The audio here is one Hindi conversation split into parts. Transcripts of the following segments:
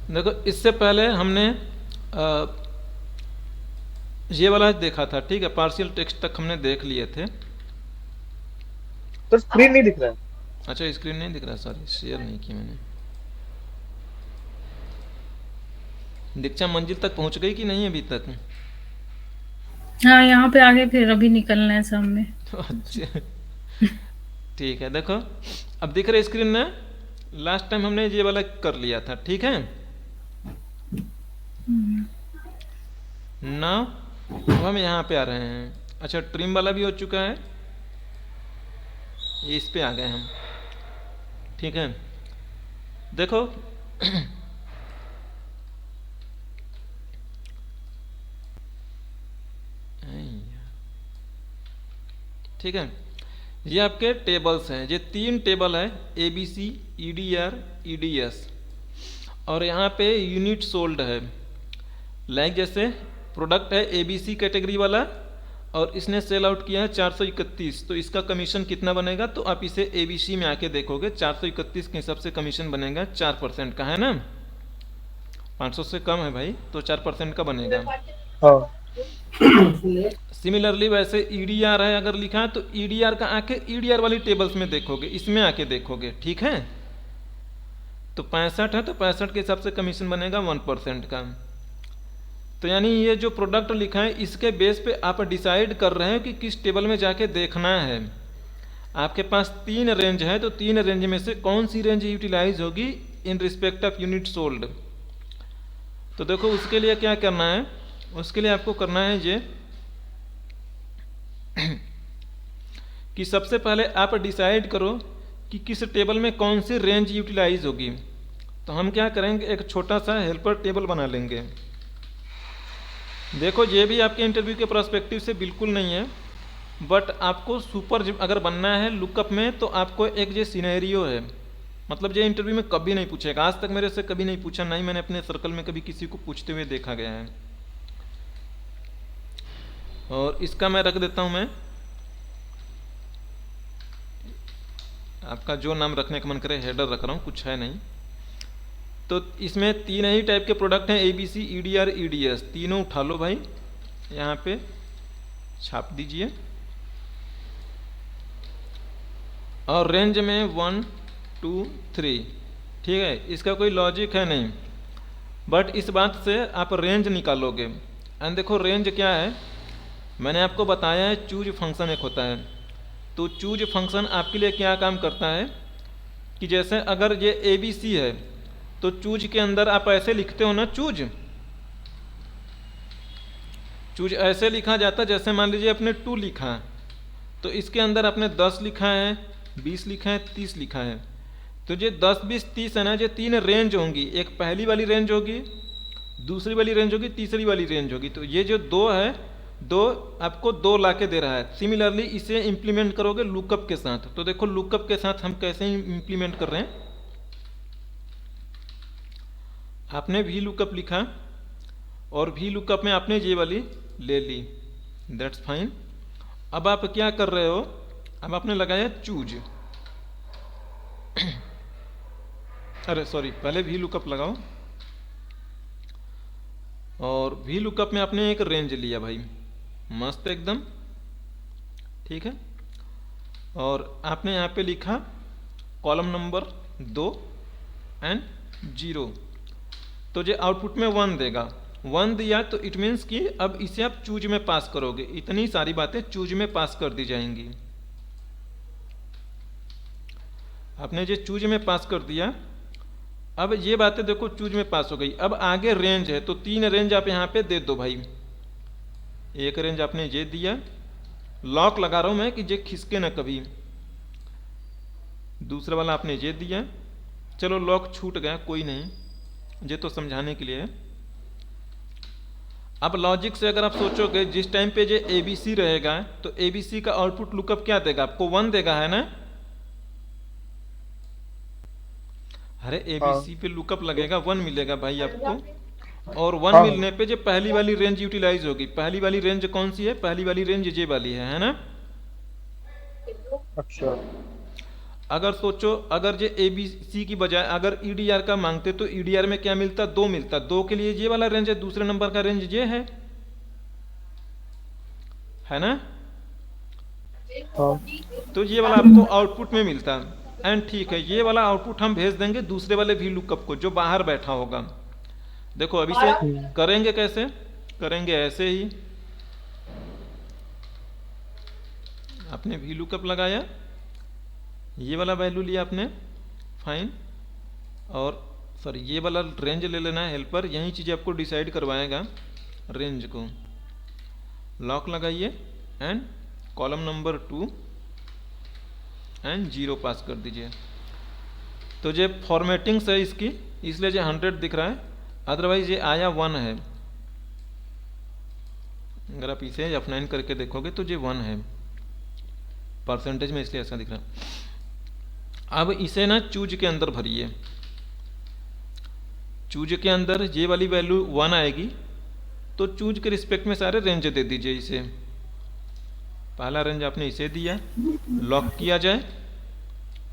देखो इससे पहले हमने ये वाला देखा था, ठीक है, पार्शियल टेक्स्ट तक हमने देख लिए थे। सर स्क्रीन नहीं दिख रहा है। अच्छा स्क्रीन नहीं दिख रहा, सॉरी शेयर नहीं की मैंने। दीक्षा मंजिल तक पहुंच गई कि नहीं अभी तक? हाँ, यहाँ पे आगे फिर अभी निकलना है सब में। अच्छा ठीक है, देखो अब दिख रहा है स्क्रीन में। लास्ट टाइम हमने ये वाला कर लिया था, ठीक है ना। अब हम यहाँ पे आ रहे हैं। अच्छा ट्रिम वाला भी हो चुका है, ये इस पे आ गए हम, ठीक है। देखो ठीक है, ये आपके टेबल्स हैं, ये 3 टेबल है, A B C, E D R, E D S. और यहाँ पे यूनिट सोल्ड है। लाइक जैसे प्रोडक्ट है ए बी सी कैटेगरी वाला, और इसने सेल आउट किया है 431, तो इसका कमीशन कितना बनेगा? तो आप इसे ए बी सी में आके देखोगे, 431 के हिसाब से कमीशन बनेगा 4% का, है ना। 500 से कम है भाई, तो 4% का बनेगा। हाँ। सिमिलरली वैसे ईडीआर है अगर लिखा है, तो ईडीआर का आके ईडीआर वाली टेबल्स में देखोगे, इसमें आके देखोगे, ठीक है। तो 65 है तो 65 के हिसाब से कमीशन बनेगा 1% का। तो यानी ये जो प्रोडक्ट लिखा है इसके बेस पे आप डिसाइड कर रहे हैं कि किस टेबल में जाके देखना है। आपके पास 3 रेंज है, तो 3 रेंज में से कौन सी रेंज यूटिलाइज होगी in respect of unit sold. तो देखो उसके लिए क्या करना है, उसके लिए आपको करना है ये कि सबसे पहले आप डिसाइड करो कि किस टेबल में कौन सी रेंज यूटिलाइज होगी। तो हम क्या करेंगे, एक छोटा सा हेल्पर टेबल बना लेंगे। देखो ये भी आपके इंटरव्यू के पर्सपेक्टिव से बिल्कुल नहीं है, बट आपको सुपर अगर बनना है लुकअप में, तो आपको एक ये सिनेरियो है, मतलब ये इंटरव्यू में कभी नहीं पूछेगा। आज तक मेरे से कभी नहीं पूछा, नहीं मैंने अपने सर्कल में कभी किसी को पूछते हुए देखा गया है। और इसका मैं रख देता हूं, मैं आपका जो नाम रखने का मन करे हेडर रख रहा हूँ, कुछ है नहीं। तो इसमें 3 ही टाइप के प्रोडक्ट हैं, A B C, E D R, E D S. तीनों उठा लो भाई, यहाँ पे छाप दीजिए। और रेंज में 1 2 3, ठीक है। इसका कोई लॉजिक है नहीं, बट इस बात से आप रेंज निकालोगे। एंड देखो रेंज क्या है, मैंने आपको बताया है चूज फंक्शन एक होता है। तो चूज फंक्शन आपके लिए क्या काम करता है कि जैसे अगर ये ए बी सी है, तो चूज के अंदर आप ऐसे लिखते हो ना, चूज चूज ऐसे लिखा जाता है, जैसे मान लीजिए आपने 2 लिखा, तो इसके अंदर आपने 10 लिखा है, 20 लिखा है, 30 लिखा है। तो ये 10 20 30 है ना, ये 3 रेंज होंगी। एक पहली वाली रेंज होगी, दूसरी वाली रेंज होगी, तीसरी वाली रेंज होगी। तो ये जो 2 है, 2 आपको 2 ला के दे रहा है। सिमिलरली इसे इंप्लीमेंट करोगे लुकअप के साथ। तो देखो लुकअप के साथ हम कैसे इंप्लीमेंट कर रहे हैं। आपने वी लुकअप लिखा, और वी लुकअप में आपने ये वाली ले ली, दैट्स फाइन। अब आप क्या कर रहे हो, अब आपने लगाया चूज। अरे सॉरी, पहले वी लुकअप लगाओ। और वी लुकअप में आपने एक रेंज लिया भाई, मस्त एकदम, ठीक है। और आपने यहाँ पे लिखा कॉलम नंबर 2 एंड 0। तो जो आउटपुट में 1 देगा, 1 दिया तो इट मीन्स कि अब इसे आप चूज में पास करोगे। इतनी सारी बातें चूज में पास कर दी जाएंगी। आपने जो चूज में पास कर दिया, अब ये बातें देखो चूज में पास हो गई। अब आगे रेंज है, तो 3 रेंज आप यहाँ पे दे दो भाई। एक रेंज आपने ये दिया, लॉक लगा रहा हूं मैं कि ये खिसके ना कभी। दूसरा वाला आपने ये दिया, चलो लॉक छूट गया, कोई नहीं, ये तो समझाने के लिए है। अब लॉजिक से अगर आप सोचोगे, जिस टाइम पे ये एबीसी रहेगा, तो एबीसी का आउटपुट लुकअप क्या देगा आपको? 1 देगा, है ना। अरे हाँ। एबीसी पे लुकअप लगेगा, 1 मिलेगा भाई आपको। और 1 हाँ हाँ। मिलने पे जो पहली वाली रेंज यूटिलाइज होगी। पहली वाली रेंज कौन सी है? पहली वाली रेंज ये वाली है ना। अच्छा। अगर सोचो, अगर ये ए बी सी की बजाय अगर ईडीआर का मांगते तो ईडीआर में क्या मिलता, 2 मिलता, 2 के लिए ये वाला रेंज है, दूसरे नंबर का रेंज ये है ना। हाँ। तो ये वाला आपको आउटपुट में मिलता। एंड ठीक है, ये वाला आउटपुट हम भेज देंगे दूसरे वाले वी लुकअप को जो बाहर बैठा होगा। देखो अभी से करेंगे, कैसे करेंगे, ऐसे ही आपने वी लुकअप लगाया, ये वाला वैल्यू लिया आपने फाइन, और सॉरी ये वाला रेंज ले लेना है हेल्पर, यही चीज़ आपको डिसाइड करवाएगा रेंज को। लॉक लगाइए एंड कॉलम नंबर 2 एंड 0 पास कर दीजिए। तो ये फॉर्मेटिंग्स है इसकी, इसलिए ये 100 दिख रहा है, अदरवाइज ये आया 1 है। अगर आप इसे F9 करके देखोगे तो ये 1 है परसेंटेज में, इसलिए ऐसा दिख रहा है। अब इसे ना चूज के अंदर भरिए, चूज के अंदर ये वाली वैल्यू 1 आएगी, तो चूज के रिस्पेक्ट में सारे रेंज दे दीजिए इसे। पहला रेंज आपने इसे दिया, लॉक किया जाए,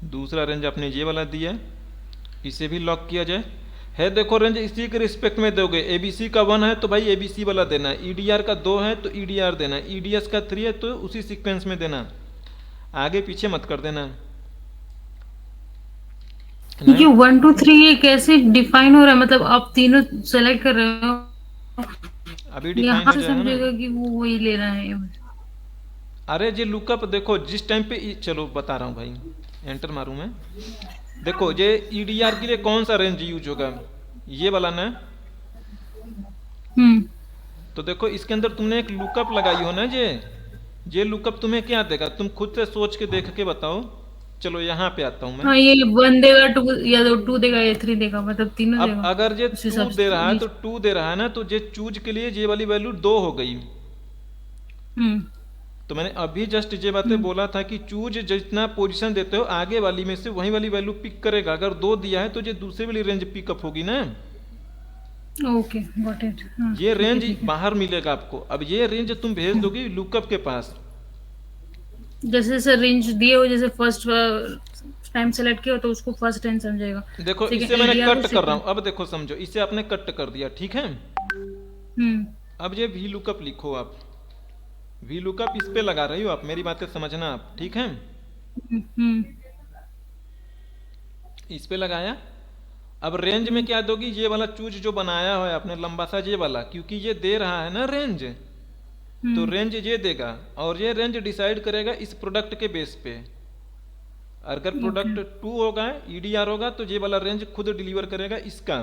दूसरा रेंज आपने ये वाला दिया, इसे भी लॉक किया जाए। है देखो रेंज इसी के रिस्पेक्ट में दोगे, एबीसी का 1 है तो भाई एबीसी वाला देना है, ईडीआर का 2 है तो ईडीआर देना है, ईडीएस का 3 है तो उसी सीक्वेंस में देना, आगे पीछे मत कर देना। ये 1 2 3 ये कैसे डिफाइन हो रहा है, मतलब आप तीनों सेलेक्ट कर रहे हो, अभी डिफाइन यहाँ हो से जाएगा समझेगा ना। कि वो वही ले रहा है। अरे ये लुकअप देखो जिस टाइम पे चलो बता रहा हूँ भाई, एंटर मारूं मैं, देखो ये ईडीआर के लिए कौन सा रेंज यूज होगा, ये वाला ना। तो देखो इसके अंदर तुमने एक लुकअप लगाई हो ना, ये लुकअप तुम्हें क्या देगा, तुम खुद से सोच के देख के बताओ। चलो यहाँ पे आता हूँ मैं। हाँ, ये 1 देगा, 2 या तो 2 देगा या 3 देगा, मतलब तीनों अब देगा। अगर ये उस हिसाब 2 से दे रहा है तो 2 दे रहा है ना, तो ये चूज के लिए ये वाली वैल्यू 2 हो गई। तो मैंने अभी जस्ट ये बातें बोला था कि चूज जितना पोजीशन देते हो आगे वाली में से वही वाली वैल्यू पिक करेगा। अगर 2 दिया है तो ये दूसरी वाली रेंज पिकअप होगी ना। Okay, got it. ये रेंज बाहर मिलेगा आपको। अब ये रेंज तुम भेज दोगे लुकअप के पास, जैसे जैसे रेंज दिए हो, जैसे फर्स्ट टाइम सेलेक्ट किया हो तो उसको फर्स्ट टाइम समझेगा। देखो इसे मैंने कट कर रहा हूँ, अब देखो समझो, इसे आपने कट कर दिया, ठीक है। अब ये वी लुकअप लिखो आप, वी लुकअप इस पे लगा रही हो आप, मेरी बातें समझना आप, ठीक है। इस पे लगाया, अब रेंज में क्या दोगी, ये वाला चूज जो बनाया है आपने लंबा सा ये वाला, क्योंकि ये दे रहा है ना रेंज, तो रेंज ये देगा और ये रेंज डिसाइड करेगा इस प्रोडक्ट के बेस पे। अगर प्रोडक्ट 2 होगा, ईडीआर होगा, तो ये वाला रेंज खुद डिलीवर करेगा इसका।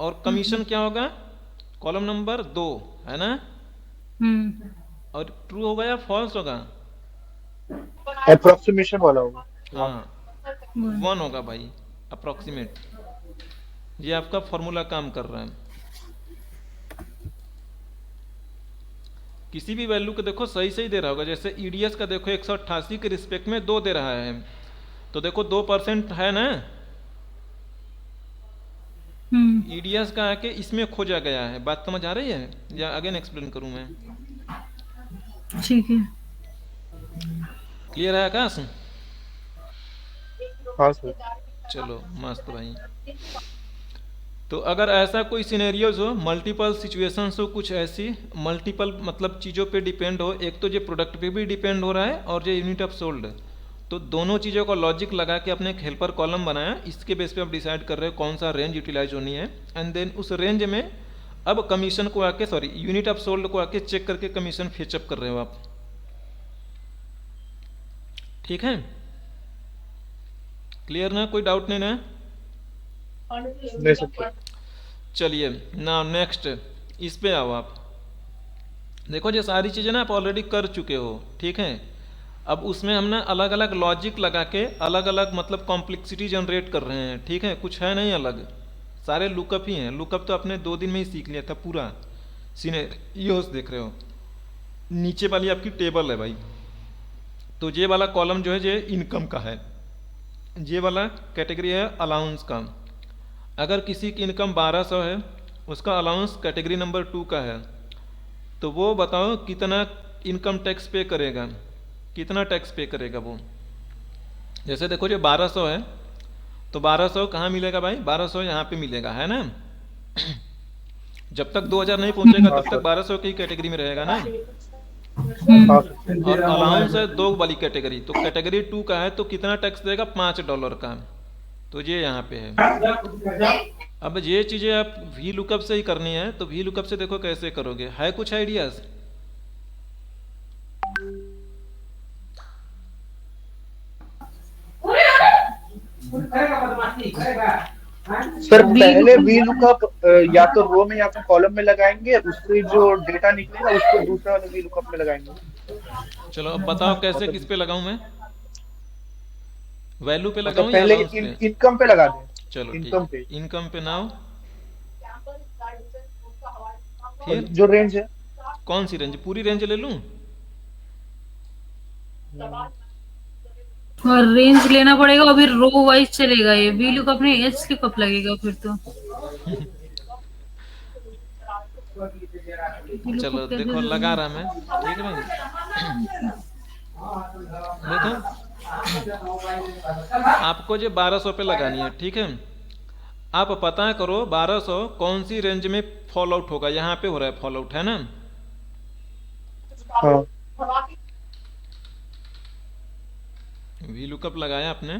और कमीशन क्या होगा, कॉलम नंबर 2 है ना, और ट्रू होगा या फॉल्स होगा, अप्रोक्सीमेशन वाला होगा। हाँ 1 होगा भाई, अप्रोक्सीमेट। ये आपका फॉर्मूला काम कर रहा है। किसी भी वैल्यू को देखो सही सही दे रहा होगा, जैसे ईडीएस का देखो 188 के रिस्पेक्ट में 2 दे रहा है, तो देखो 2% है ना, ईडीएस का आके इसमें खोजा गया है। बात समझ आ रही है या अगेन एक्सप्लेन करूं मैं? ठीक है, क्लियर है आकाश? हाँ सर। चलो मस्त भाई। तो अगर ऐसा कोई सिनेरियोज हो, मल्टीपल सिचुएशंस हो, कुछ ऐसी मल्टीपल मतलब चीज़ों पे डिपेंड हो, एक तो ये प्रोडक्ट पे भी डिपेंड हो रहा है और ये यूनिट ऑफ सोल्ड, तो दोनों चीज़ों का लॉजिक लगा के आपने एक हेल्पर कॉलम बनाया, इसके बेस पे आप डिसाइड कर रहे हो कौन सा रेंज यूटिलाइज होनी है। एंड देन उस रेंज में अब कमीशन को आके, सॉरी यूनिट ऑफ सोल्ड को आके चेक करके कमीशन फेचअप कर रहे हो आप, ठीक है। क्लियर ना, कोई डाउट नहीं ना? नहीं सकते। चलिए ना नेक्स्ट इस पे आओ आप। देखो ये सारी चीज़ें ना आप ऑलरेडी कर चुके हो, ठीक है। अब उसमें हम ना अलग अलग लॉजिक लगा के अलग अलग मतलब कॉम्प्लेक्सिटी जनरेट कर रहे हैं, ठीक है। कुछ है नहीं अलग, सारे लुकअप ही हैं। लुकअप तो आपने 2 दिन में ही सीख लिया था पूरा। सिनेरियोस देख रहे हो, नीचे वाली आपकी टेबल है भाई, तो ये वाला कॉलम जो है ये इनकम का है, ये वाला कैटेगरी है अलाउंस का। अगर किसी की इनकम 1200 है, उसका अलाउंस कैटेगरी नंबर 2 का है, तो वो बताओ कितना इनकम टैक्स पे करेगा, कितना टैक्स पे करेगा वो? जैसे देखो जो 1200 है, तो 1200 कहाँ मिलेगा भाई? 1200 यहाँ पे मिलेगा, है ना? जब तक 2000 नहीं पहुंचेगा हाँ तब तक सर। 1200 की कैटेगरी में रहेगा ना। हाँ सर। और अलाउंस है 2 वाली कैटेगरी, तो कैटेगरी 2 का है तो कितना टैक्स देगा? $5 का। तो ये यहाँ पे है। अब ये चीज़ें आप वी लुकअप से ही करनी है, तो वी लुकअप से देखो कैसे करोगे, है कुछ आइडियाज? सर पहले वी लुकअप या तो रो में या तो कॉलम में लगाएंगे, उससे जो डेटा निकलेगा उसको दूसरे वाले वी लुकअप में लगाएंगे। चलो अब बताओ कैसे, किस मतलब पे लगाऊं मैं? वैल्यू पे मतलब लगाऊं या पहले अलाउंस पे? इनकम पे लगा दें। चलो इनकम ठीक, पे। इनकम पे नाउ। और फिर जो रेंज है। कौन सी रेंज? पूरी रेंज ले लूं? और रेंज लेना पड़ेगा और फिर रो वाइज चलेगा, ये वी लुकअप नहीं एच लुकअप लगेगा फिर तो। वी चलो लुकअप कैसे देखो लगा लगेगा? रहा मैं, ठीक है भाई। देखो आपको जो 1200 पे लगानी है, ठीक है? आप पता करो 1200 कौन सी रेंज में फॉल आउट होगा। यहाँ पे हो रहा है फॉल आउट, है ना? हाँ वी लुकअप लगाया आपने।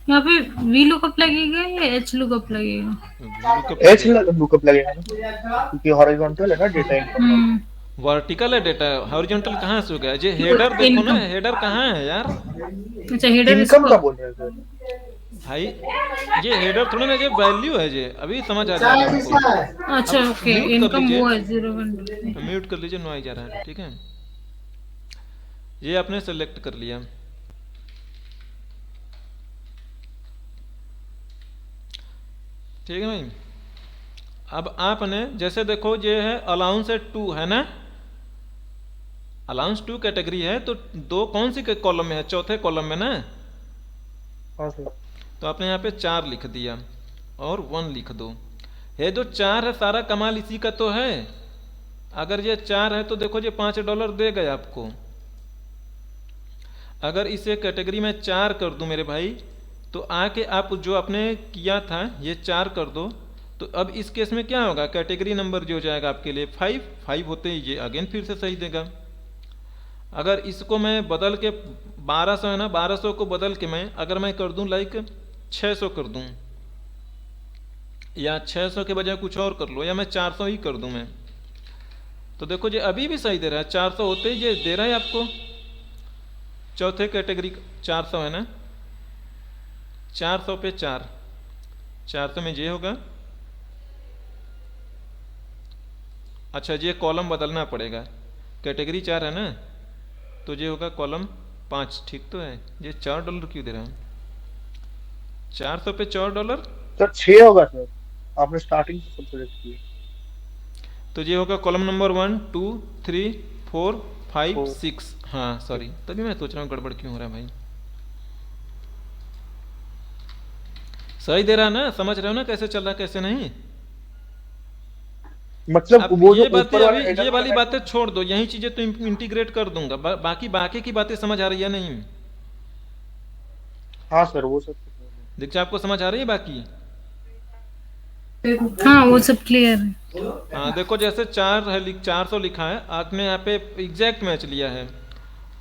यहाँ पे वी लुकअप लगेगा या एच लुकअप लगेगा? वी लुकअप एच लगेगा। लुकअप लगेगा ना, क्योंकि हॉरिजॉन्टल है ना डेटा इनकम का। वर्टिकल है डेटा, हॉरिजॉन्टल कहाँ से हो गया? ये हेडर देखो ना, इनकम। हेडर कहाँ है यार? अच्छा हेडर इनकम इसको। का बोल रहे हैं सर। भाई ये हेडर थोड़ा ना, ये वैल्यू है। ये अभी समझ आ जाएगा आपको। अच्छा अब ओके, म्यूट कर इनकम वो लीजिए, है 0.2। म्यूट कर लीजिए, नॉइज आ रहा है, ठीक है? ये आपने सेलेक्ट कर लिया। ठीक है भाई। अब आपने जैसे देखो ये है अलाउंस है 2, है ना? अलाउंस 2 कैटेगरी है, तो दो कौन सी कॉलम में है? चौथे कॉलम में ना। हाँ सर। तो आपने यहाँ पे 4 लिख दिया और 1 लिख दो। ये जो 4 है सारा कमाल इसी का तो है। अगर ये 4 है तो देखो ये $5 दे गए आपको। अगर इसे कैटेगरी में 4 कर दूं मेरे भाई, तो आके आप जो आपने किया था ये 4 कर दो। तो अब इस केस में क्या होगा? कैटेगरी नंबर जो हो जाएगा आपके लिए 5 होते ही ये अगेन फिर से सही देगा। अगर इसको मैं बदल के 1200 है ना, 1200 को बदल के मैं अगर मैं कर दूं लाइक 600 कर दूं, या 600 के बजाय कुछ और कर लो, या मैं 400 ही कर दूं मैं, तो देखो ये अभी भी सही दे रहा है। 400 होते ही ये दे रहा है आपको। चौथे कैटेगरी 400 है ना, 400 पे 4, 400 में ये होगा। अच्छा ये कॉलम बदलना पड़ेगा, कैटेगरी 4 है ना, तो ये होगा कॉलम 5, ठीक तो है? ये $4 क्यों दे रहा हूँ? 400 पे $4, सर 6 होगा सर, आपने स्टार्टिंग से सब सेलेक्ट किया। तो ये होगा कॉलम नंबर 1 2 3 4 5 4 6। हाँ सॉरी, तभी मैं सोच रहा हूँ गड़बड़ क्यों हो रहा है भाई। सही दे रहा है ना? समझ रहे हो ना कैसे चल रहा है कैसे नहीं? मतलब अब वो जो ये बातें ऊपर वाले अभी, हेडर ये में वाली लगाएंगे। बातें छोड़ दो, यही चीजें तो इंटीग्रेट कर दूंगा। बाकी की बातें समझ आ रही है नहीं? हाँ सर वो सब तो समझ गए। दीक्षा आपको समझ आ रही है बाकी? हाँ वो सब क्लियर है। हाँ देखो जैसे 400 लिखा है, आपने यहाँ पे एग्जैक्ट मैच लिया है,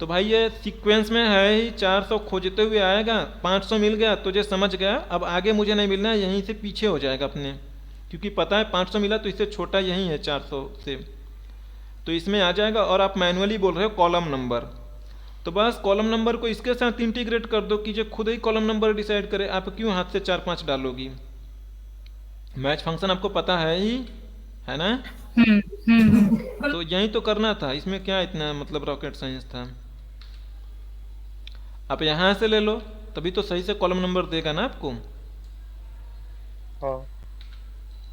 तो भाई ये सीक्वेंस में है ही। 400 खोजते हुए आएगा, 500 मिल गया तो ये समझ गया अब आगे मुझे नहीं मिलना है, यहीं से पीछे हो जाएगा अपने, क्योंकि पता है 500 मिला तो इससे छोटा यही है 400 से, तो इसमें आ जाएगा। और आप मैनुअली बोल रहे हो कॉलम नंबर, तो बस कॉलम नंबर को इसके साथ इंटीग्रेट कर दो कि जो खुद ही कॉलम नंबर डिसाइड करे। आप क्यों हाथ से 4-5 डालोगी? मैच फंक्शन आपको पता है ही, है ना? तो यही तो करना था, इसमें क्या इतना मतलब रॉकेट साइंस था? आप यहाँ से ले लो तभी तो सही से कॉलम नंबर देगा ना आपको। हाँ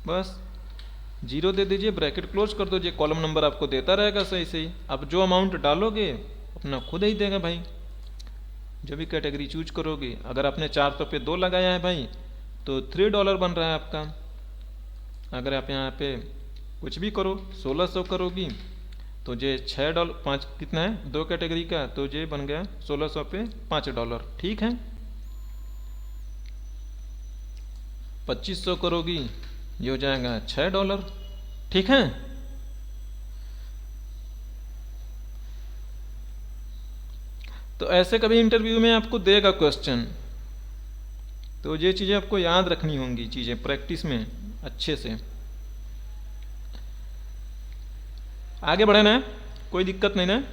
बस 0 दे दीजिए, ब्रैकेट क्लोज कर दो, ये कॉलम नंबर आपको देता रहेगा सही से ही। अब जो अमाउंट डालोगे अपना खुद ही देगा भाई, जो भी कैटेगरी चूज करोगे। अगर आपने 400 पे 2 लगाया है भाई तो $3 बन रहा है आपका। अगर आप यहाँ पे कुछ भी करो, 1600 करोगी तो ये $6 5 कितना है 2 कैटेगरी का, तो ये बन गया 1600 पे $5। ठीक है, 2500 करोगी ये हो जाएगा $6। ठीक है, तो ऐसे कभी इंटरव्यू में आपको देगा क्वेश्चन, तो ये चीज़ें आपको याद रखनी होंगी, चीज़ें प्रैक्टिस में अच्छे से। आगे बढ़े ना, कोई दिक्कत नहीं ना?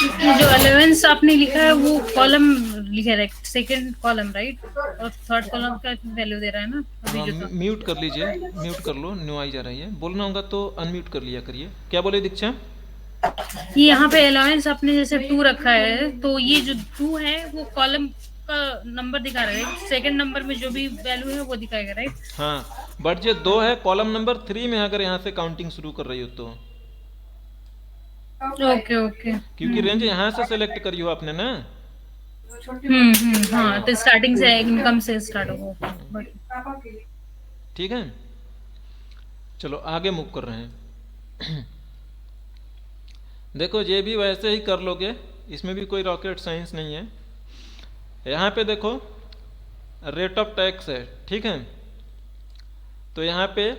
इसमें जो अलेवेंस आपने लिखा है वो कॉलम लिखा है, सेकंड कॉलम राइट, और थर्ड कॉलम का वैल्यू दे रहा है ना अभी जो था। म्यूट कर लीजिए, म्यूट कर लो, न्यू आई जा रही है, बोलना होगा तो अनम्यूट कर लिया करिए। क्या बोले दीक्षा? ये यहाँ पे अलाउंस आपने जैसे 2 रखा है, तो ये जो 2 है वो कॉलम का नंबर दिखा रहा है, सेकंड नंबर में जो भी वैल्यू है वो दिखाएगा राइट। हाँ, बट ये 2 है कॉलम नंबर 3 में, अगर यहाँ से काउंटिंग शुरू कर रही हो तो, ओके ओके, क्योंकि रेंज यहाँ से सेलेक्ट करी हो आपने ना। हाँ, तो स्टार्टिंग से इनकम से स्टार्ट होगा। ठीक है, चलो आगे मूव कर रहे हैं। देखो ये भी वैसे ही कर लोगे, इसमें भी कोई रॉकेट साइंस नहीं है। यहाँ पे देखो रेट ऑफ टैक्स है, ठीक है, तो यहाँ पे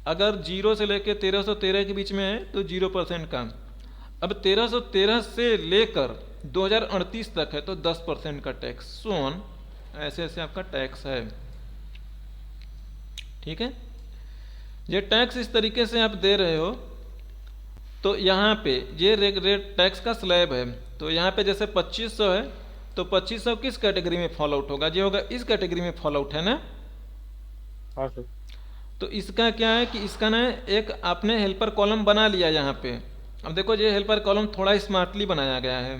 अगर 0 से लेके 1313 के बीच में है तो 0% का। अब 1313 से लेकर 2038 तक है तो 10% का टैक्स, सोन ऐसे ऐसे आपका टैक्स है। ठीक है, ये टैक्स इस तरीके से आप दे रहे हो, तो यहाँ पे ये रेट टैक्स का स्लैब है, तो यहाँ पे जैसे 2500 है तो 2500 किस कैटेगरी में फॉल आउट होगा? ये होगा इस कैटेगरी में फॉल आउट है ना। हाँ सर। तो इसका क्या है कि इसका ना एक आपने हेल्पर कॉलम बना लिया यहाँ पे। अब देखो ये हेल्पर कॉलम थोड़ा स्मार्टली बनाया गया है।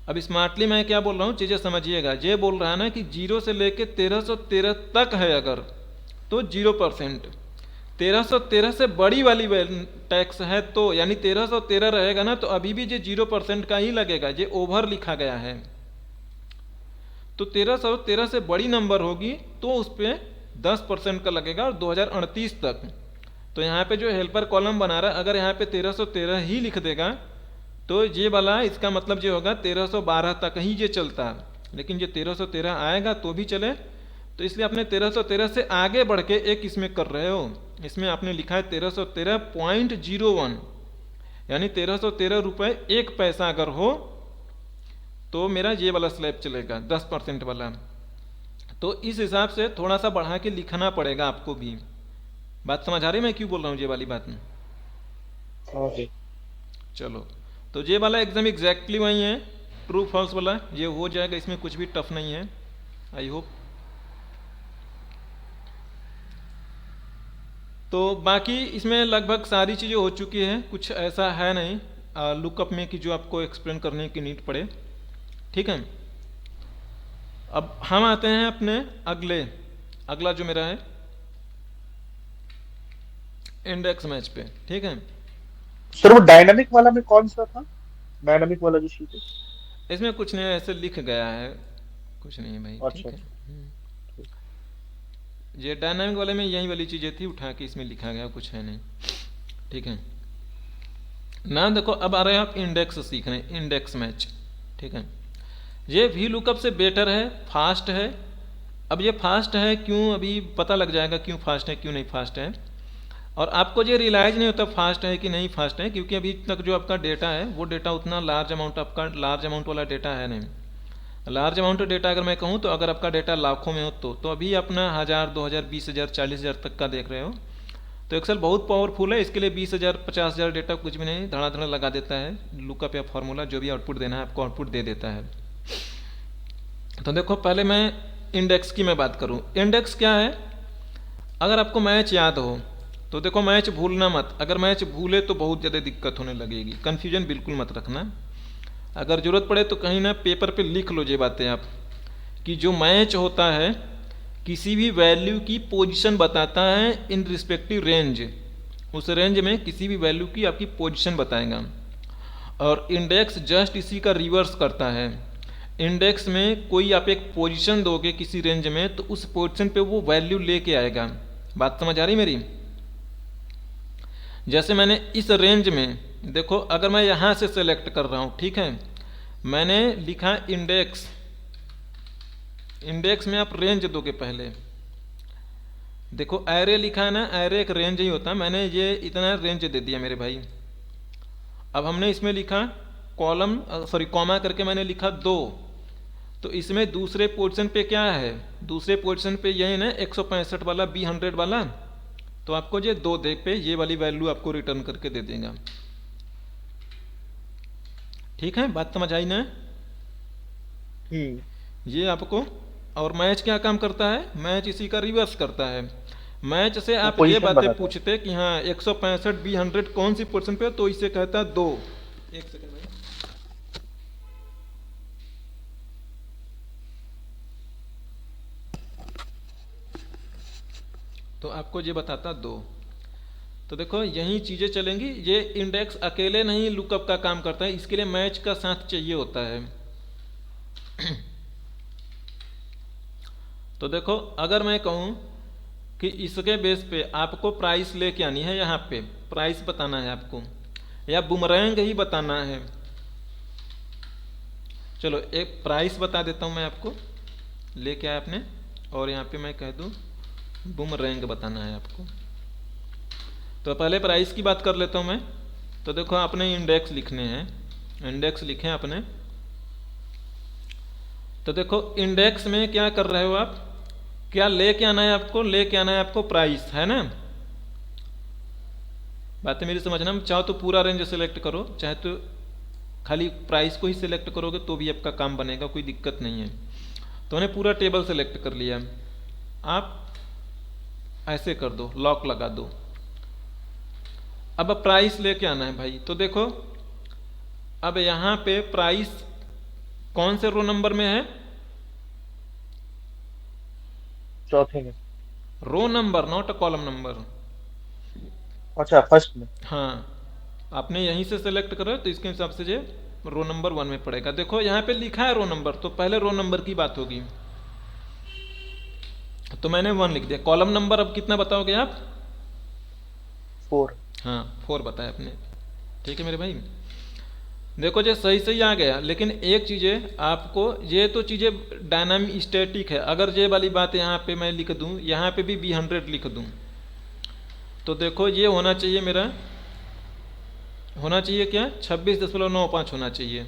अब स्मार्टली मैं क्या बोल रहा हूँ चीज़ें समझिएगा। ये बोल रहा है ना कि 0 से लेके 1313 तक है अगर तो 0%, 1313 से बड़ी वाली टैक्स है तो यानी 1313 रहेगा ना तो अभी भी ये 0% का ही लगेगा, ये ओवर लिखा गया है। तो 1313 से बड़ी नंबर होगी तो उस पर 10% का लगेगा और 2038 तक। तो यहाँ पे जो हेल्पर कॉलम बना रहा है अगर यहाँ पे 1313 ही लिख देगा तो ये वाला इसका मतलब ये होगा 1312 तक ही ये चलता, लेकिन ये 1313 आएगा तो भी चले। तो इसलिए आपने 1313 से आगे बढ़ के एक इसमें कर रहे हो, इसमें आपने लिखा है 1313.01 यानी 1313 रुपये 1 पैसा अगर हो तो मेरा ये वाला स्लैब चलेगा 10% वाला। तो इस हिसाब से थोड़ा सा बढ़ा के लिखना पड़ेगा आपको भी। बात समझ आ रही है मैं क्यों बोल रहा हूँ ये वाली बात में? चलो, तो ये वाला एकदम एग्जैक्टली वही है, ट्रू फॉल्स वाला ये हो जाएगा, इसमें कुछ भी टफ नहीं है। I hope. तो बाकी इसमें लगभग सारी चीज़ें हो चुकी हैं, कुछ ऐसा है नहीं लुकअप में कि जो आपको एक्सप्लेन करने की नीड पड़े। ठीक है, अब हम आते हैं अपने अगला जो मेरा है इंडेक्स मैच पे। ठीक है सर, वो डायनामिक वाला में कौन सा था? डायनामिक वाला जो शीट है इसमें कुछ नहीं, ऐसे लिख गया है, कुछ नहीं है भाई। अच्छा, ठीक है, ये डायनामिक वाले में यही वाली चीज़ें थी, उठा के इसमें लिखा गया, कुछ है नहीं। ठीक है ना, देखो अब आ रहे हैं आप इंडेक्स सीखने, इंडेक्स मैच। ठीक है, ये वी लुकअप से बेटर है, फास्ट है। अब ये फास्ट है क्यों, अभी पता लग जाएगा क्यों फास्ट है क्यों नहीं फास्ट है। और आपको ये रियलाइज़ नहीं होता फास्ट है कि नहीं फास्ट है, क्योंकि अभी तक जो आपका डेटा है वो डेटा उतना लार्ज अमाउंट वाला डेटा है नहीं। लार्ज अमाउंट डेटा अगर मैं कहूँ तो अगर आपका डेटा लाखों में हो तो अभी अपना 1000, 2000, 20,000, 40,000 तक का देख रहे हो तो एक्सेल बहुत पावरफुल है। इसके लिए 20,000, 50,000 डेटा कुछ भी नहीं, धड़ाधड़ लगा देता है, लुकअप या फार्मूला जो भी आउटपुट देना है आपको आउटपुट दे देता है। तो देखो पहले मैं इंडेक्स की मैं बात करूँ। इंडेक्स क्या है, अगर आपको मैच याद हो तो देखो मैच भूलना मत, अगर मैच भूले तो बहुत ज़्यादा दिक्कत होने लगेगी, कन्फ्यूजन बिल्कुल मत रखना। अगर ज़रूरत पड़े तो कहीं ना पेपर पे लिख लो ये बातें आप, कि जो मैच होता है किसी भी वैल्यू की पोजीशन बताता है इन रिस्पेक्टिव रेंज, उस रेंज में किसी भी वैल्यू की आपकी पोजीशन बताएगा। और इंडेक्स जस्ट इसी का रिवर्स करता है। इंडेक्स में कोई आप एक पोजीशन दोगे किसी रेंज में तो उस पोजीशन पे वो वैल्यू लेके आएगा। बात समझ आ रही मेरी? जैसे मैंने इस रेंज में देखो, अगर मैं यहाँ से सेलेक्ट कर रहा हूँ, ठीक है, मैंने लिखा इंडेक्स, इंडेक्स में आप रेंज दोगे पहले। देखो एरे लिखा है ना, एरे एक रेंज ही होता है, मैंने ये इतना रेंज दे दिया मेरे भाई। अब हमने इसमें लिखा कॉलम, सॉरी कॉमा करके मैंने लिखा 2, तो इसमें दूसरे पोजीशन पे क्या है, दूसरे पोजीशन पे यही ना 165 वाला B100 वाला, तो आपको ये 2 दे पे ये वाली वैल्यू आपको रिटर्न करके दे देगा। ठीक है, बात समझ आई ना? ये आपको, और मैच क्या काम करता है, मैच इसी का रिवर्स करता है। मैच से आप ये बातें पूछते कि हाँ 165 B100 कौन सी पोजीशन पे, तो इसे कहता है 2। एक सेकंड भाई, तो आपको ये बताता 2। तो देखो यही चीजें चलेंगी। ये इंडेक्स अकेले नहीं लुकअप का काम करता है, इसके लिए मैच का साथ चाहिए होता है। तो देखो अगर मैं कहूं कि इसके बेस पे आपको प्राइस लेके आनी है, यहाँ पे प्राइस बताना है आपको, या बुमरैंग ही बताना है, चलो एक प्राइस बता देता हूं मैं आपको, लेके आया आपने, और यहाँ पे मैं कह दूं बुमरैंग बताना है आपको। तो पहले प्राइस की बात कर लेता हूं मैं। तो देखो आपने इंडेक्स लिखने हैं, इंडेक्स लिखे आपने। तो देखो इंडेक्स में क्या कर रहे हो आप, क्या लेके आना है आपको, लेके आना है आपको प्राइस, है ना? बातें मेरी समझना, चाहो तो पूरा रेंज सेलेक्ट करो, चाहे तो खाली प्राइस को ही सिलेक्ट करोगे तो भी आपका काम बनेगा, कोई दिक्कत नहीं है। तो उन्हें पूरा टेबल सेलेक्ट कर लिया, आप ऐसे कर दो, लॉक लगा दो। अब प्राइस लेके आना है भाई। तो देखो अब यहां पे प्राइस कौन से रो नंबर में है, चौथे में। Row number, not a column number. अच्छा, फर्स्ट में। हाँ, आपने यहीं से सेलेक्ट करो तो इसके हिसाब से ये रो नंबर 1 में पड़ेगा। देखो यहाँ पे लिखा है रो नंबर, तो पहले रो नंबर की बात होगी, तो मैंने 1 लिख दिया। कॉलम नंबर अब कितना बताओगे आप? 4। हाँ 4 बताया आपने, ठीक है मेरे भाई। देखो ये सही सही आ गया, लेकिन एक चीज़ है आपको, ये तो चीज़ें डायनामिक स्टैटिक है। अगर ये वाली बात यहाँ पे मैं लिख दूँ, यहाँ पे भी B100 लिख दूँ, तो देखो ये होना चाहिए मेरा, होना चाहिए क्या, 26.95 होना चाहिए।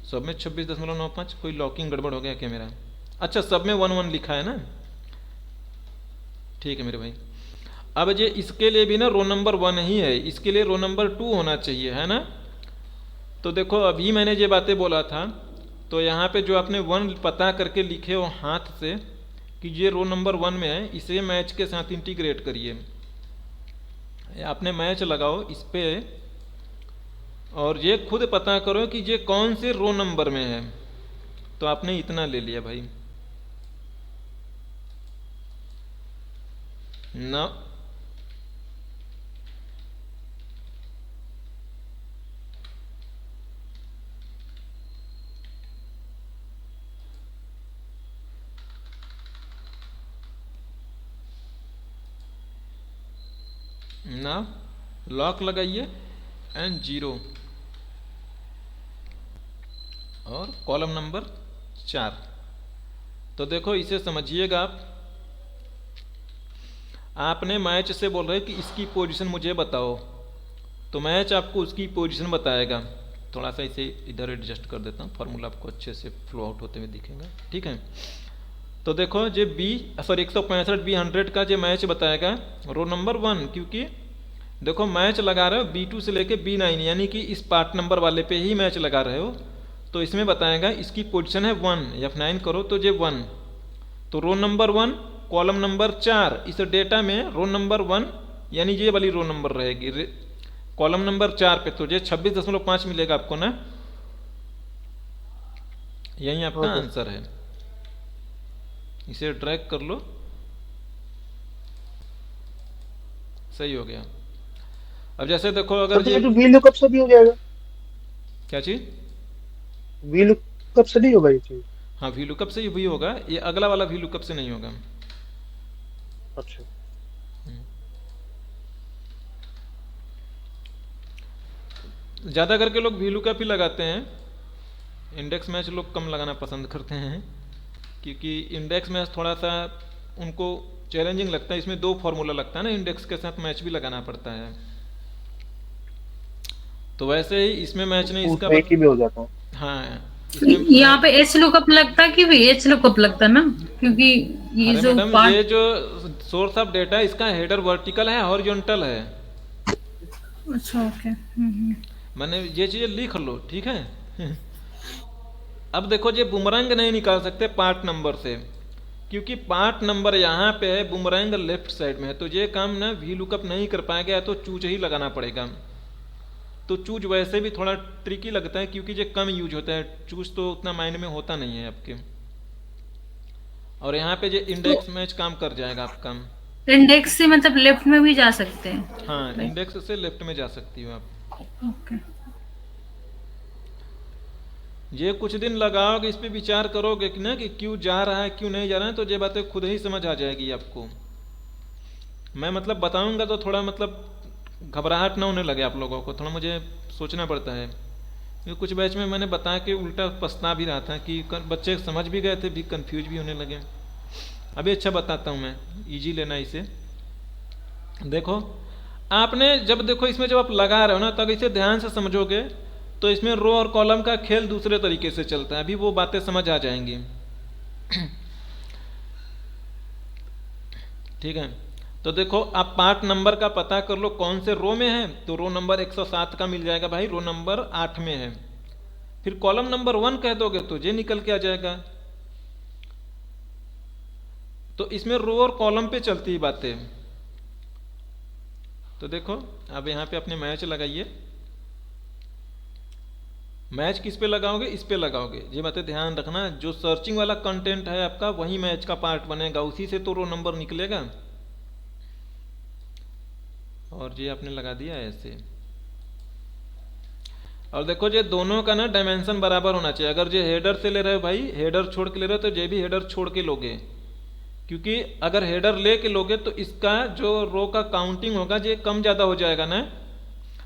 सब में 26.95, कोई लॉकिंग गड़बड़ हो गया क्या मेरा? अच्छा सब में 1 लिखा है ना, ठीक है मेरे भाई। अब ये इसके लिए भी ना रो नंबर 1 ही है, इसके लिए रो नंबर 2 होना चाहिए, है ना? तो देखो अभी मैंने ये बातें बोला था, तो यहाँ पे जो आपने 1 पता करके लिखे हो हाथ से कि ये रो नंबर 1 में है, इसे मैच के साथ इंटीग्रेट करिए। आपने मैच लगाओ इस पे, और ये खुद पता करो कि ये कौन से रो नंबर में है। तो आपने इतना ले लिया भाई ना। ना लॉक लगाइए एंड 0 और कॉलम नंबर 4। तो देखो इसे समझिएगा आप, आपने मैच से बोल रहे कि इसकी पोजीशन मुझे बताओ, तो मैच आपको उसकी पोजीशन बताएगा। थोड़ा सा इसे इधर एडजस्ट कर देता हूँ, फार्मूला आपको अच्छे से फ्लो आउट होते हुए दिखेगा, ठीक है। तो देखो ये 165 B100 का जो मैच बताएगा रो नंबर 1, क्योंकि देखो मैच लगा रहे हो B2 से लेके B9, यानी कि इस पार्ट नंबर वाले पे ही मैच लगा रहे हो, तो इसमें बताएगा इसकी पोजीशन है 1, F9 करो तो ये 1, तो रो नंबर 1 कॉलम नंबर 4, इस डेटा में रो नंबर 1 यानी ये वाली रो नंबर रहेगी कॉलम नंबर 4 पे, तो ये 26.5 मिलेगा आपको ना, यही आपका आंसर है। इसे ड्रैग कर लो, सही हो गया। अब जैसे देखो अगर ये तो VLOOKUP से भी हो जाएगा। क्या चीज? VLOOKUP से नहीं होगा ये चीज? हाँ VLOOKUP से ही भी होगा, ये अगला वाला VLOOKUP से नहीं होगा। अच्छा ज़्यादा करके लोग वी लुकअप ही लगाते हैं, इंडेक्स मैच लोग कम लगाना पसंद करते हैं, क्योंकि इंडेक्स मैच थोड़ा सा उनको चैलेंजिंग लगता है। इसमें 2 फॉर्मूला लगता है ना, इंडेक्स के साथ मैच भी लगाना पड़ता है। तो वैसे ही इसमें मैच ने इसका उसमें एक ही में हो जाता है। हाँ, इसमें यहाँ पे एच लुकअप लगता है कि भी एच लुकअप लगता है ना, क्योंकि ये अरे जो मैडम, पार्ट। ये जो सोर्स ऑफ डेटा इसका हेडर वर्टिकल है, हॉरिजॉन्टल है। अच्छा, ओके। मैंने ये चीज़ें लिख लो, ठीक है। अब देखो, ये बुमरैंग नहीं निकाल सकते पार्ट नंबर से, क्योंकि पार्ट नंबर यहाँ पे है, बुमरैंग लेफ्ट साइड में है। तो ये काम ना वी लुकअप नहीं कर पाएगा, तो चूज ही लगाना पड़ेगा। तो चूज वैसे भी थोड़ा ट्रिकी लगता है, क्योंकि ये कम यूज होता है, चूज तो उतना माइंड में होता नहीं है आपके। और यहाँ पे ये इंडेक्स मैच काम कर जाएगा आपका। इंडेक्स से मतलब लेफ्ट में भी जा सकते हैं? हाँ, इंडेक्स से लेफ्ट में जा सकती हो आप। ओके। ये कुछ दिन लगाओगे, इस पे विचार करोगे कि ना कि क्यों जा रहा है क्यों नहीं जा रहा है, तो ये बातें खुद ही समझ आ जाएगी आपको। मैं मतलब बताऊंगा तो थोड़ा मतलब घबराहट ना होने लगे आप लोगों को, थोड़ा मुझे सोचना पड़ता है, क्योंकि कुछ बैच में मैंने बताया कि उल्टा पछता भी रहा था कि बच्चे समझ भी गए थे, भी कंफ्यूज भी होने लगे। अभी अच्छा बताता हूँ मैं, इजी लेना इसे। देखो, आपने जब देखो इसमें जब आप लगा रहे हो ना, तब इसे ध्यान से समझोगे तो इसमें रो और कॉलम का खेल दूसरे तरीके से चलता है। अभी वो बातें समझ आ जाएंगी। ठीक है, तो देखो, आप पार्ट नंबर का पता कर लो कौन से रो में है, तो रो नंबर 107 का मिल जाएगा भाई, रो नंबर 8 में है। फिर कॉलम नंबर 1 कह दोगे तो ये निकल के आ जाएगा। तो इसमें रो और कॉलम पे चलती है बातें। तो देखो, अब यहाँ पे अपने मैच लगाइए। मैच किस पे लगाओगे? इस पे लगाओगे। ये बातें ध्यान रखना, जो सर्चिंग वाला कंटेंट है आपका वही मैच का पार्ट बनेगा, उसी से तो रो नंबर निकलेगा। और ये आपने लगा दिया ऐसे। और देखो, ये दोनों का ना डायमेंशन बराबर होना चाहिए। अगर ये हेडर से ले रहे हो भाई, हेडर छोड़ के ले रहे हो, तो ये भी हेडर छोड़ के लोगे, क्योंकि अगर हेडर ले के लोगे तो इसका जो रो का काउंटिंग होगा ये कम ज़्यादा हो जाएगा ना।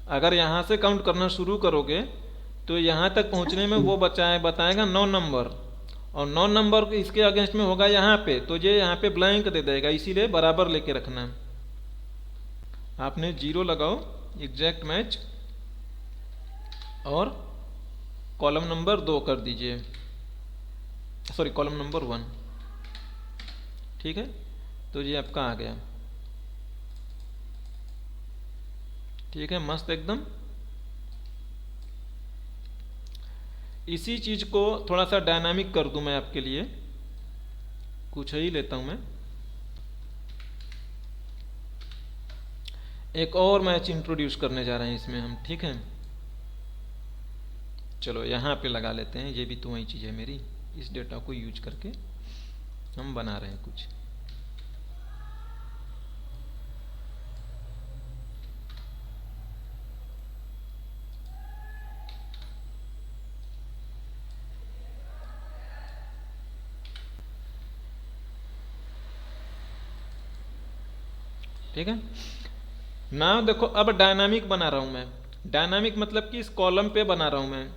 अगर यहाँ से काउंट करना शुरू करोगे तो यहाँ तक पहुँचने में वो बताएगा 9 नंबर, और 9 नंबर इसके अगेंस्ट में होगा यहाँ पे, तो ये यहाँ पे ब्लैंक दे देगा। इसीलिए बराबर लेके रखना। आपने 0 लगाओ, एग्जैक्ट मैच, और कॉलम नंबर 2 कर दीजिए, सॉरी कॉलम नंबर 1। ठीक है, तो ये आपका आ गया। ठीक है, मस्त एकदम। इसी चीज को थोड़ा सा डायनामिक कर दूं मैं आपके लिए, कुछ ही लेता हूं मैं। एक और मैच इंट्रोड्यूस करने जा रहे हैं इसमें हम। ठीक है, चलो यहाँ पे लगा लेते हैं। ये भी तो वही चीज़ है मेरी, इस डेटा को यूज करके हम बना रहे हैं कुछ। ठीक है ना, देखो अब डायनामिक बना रहा हूं मैं। डायनामिक मतलब कि इस कॉलम पे बना रहा हूं मैं,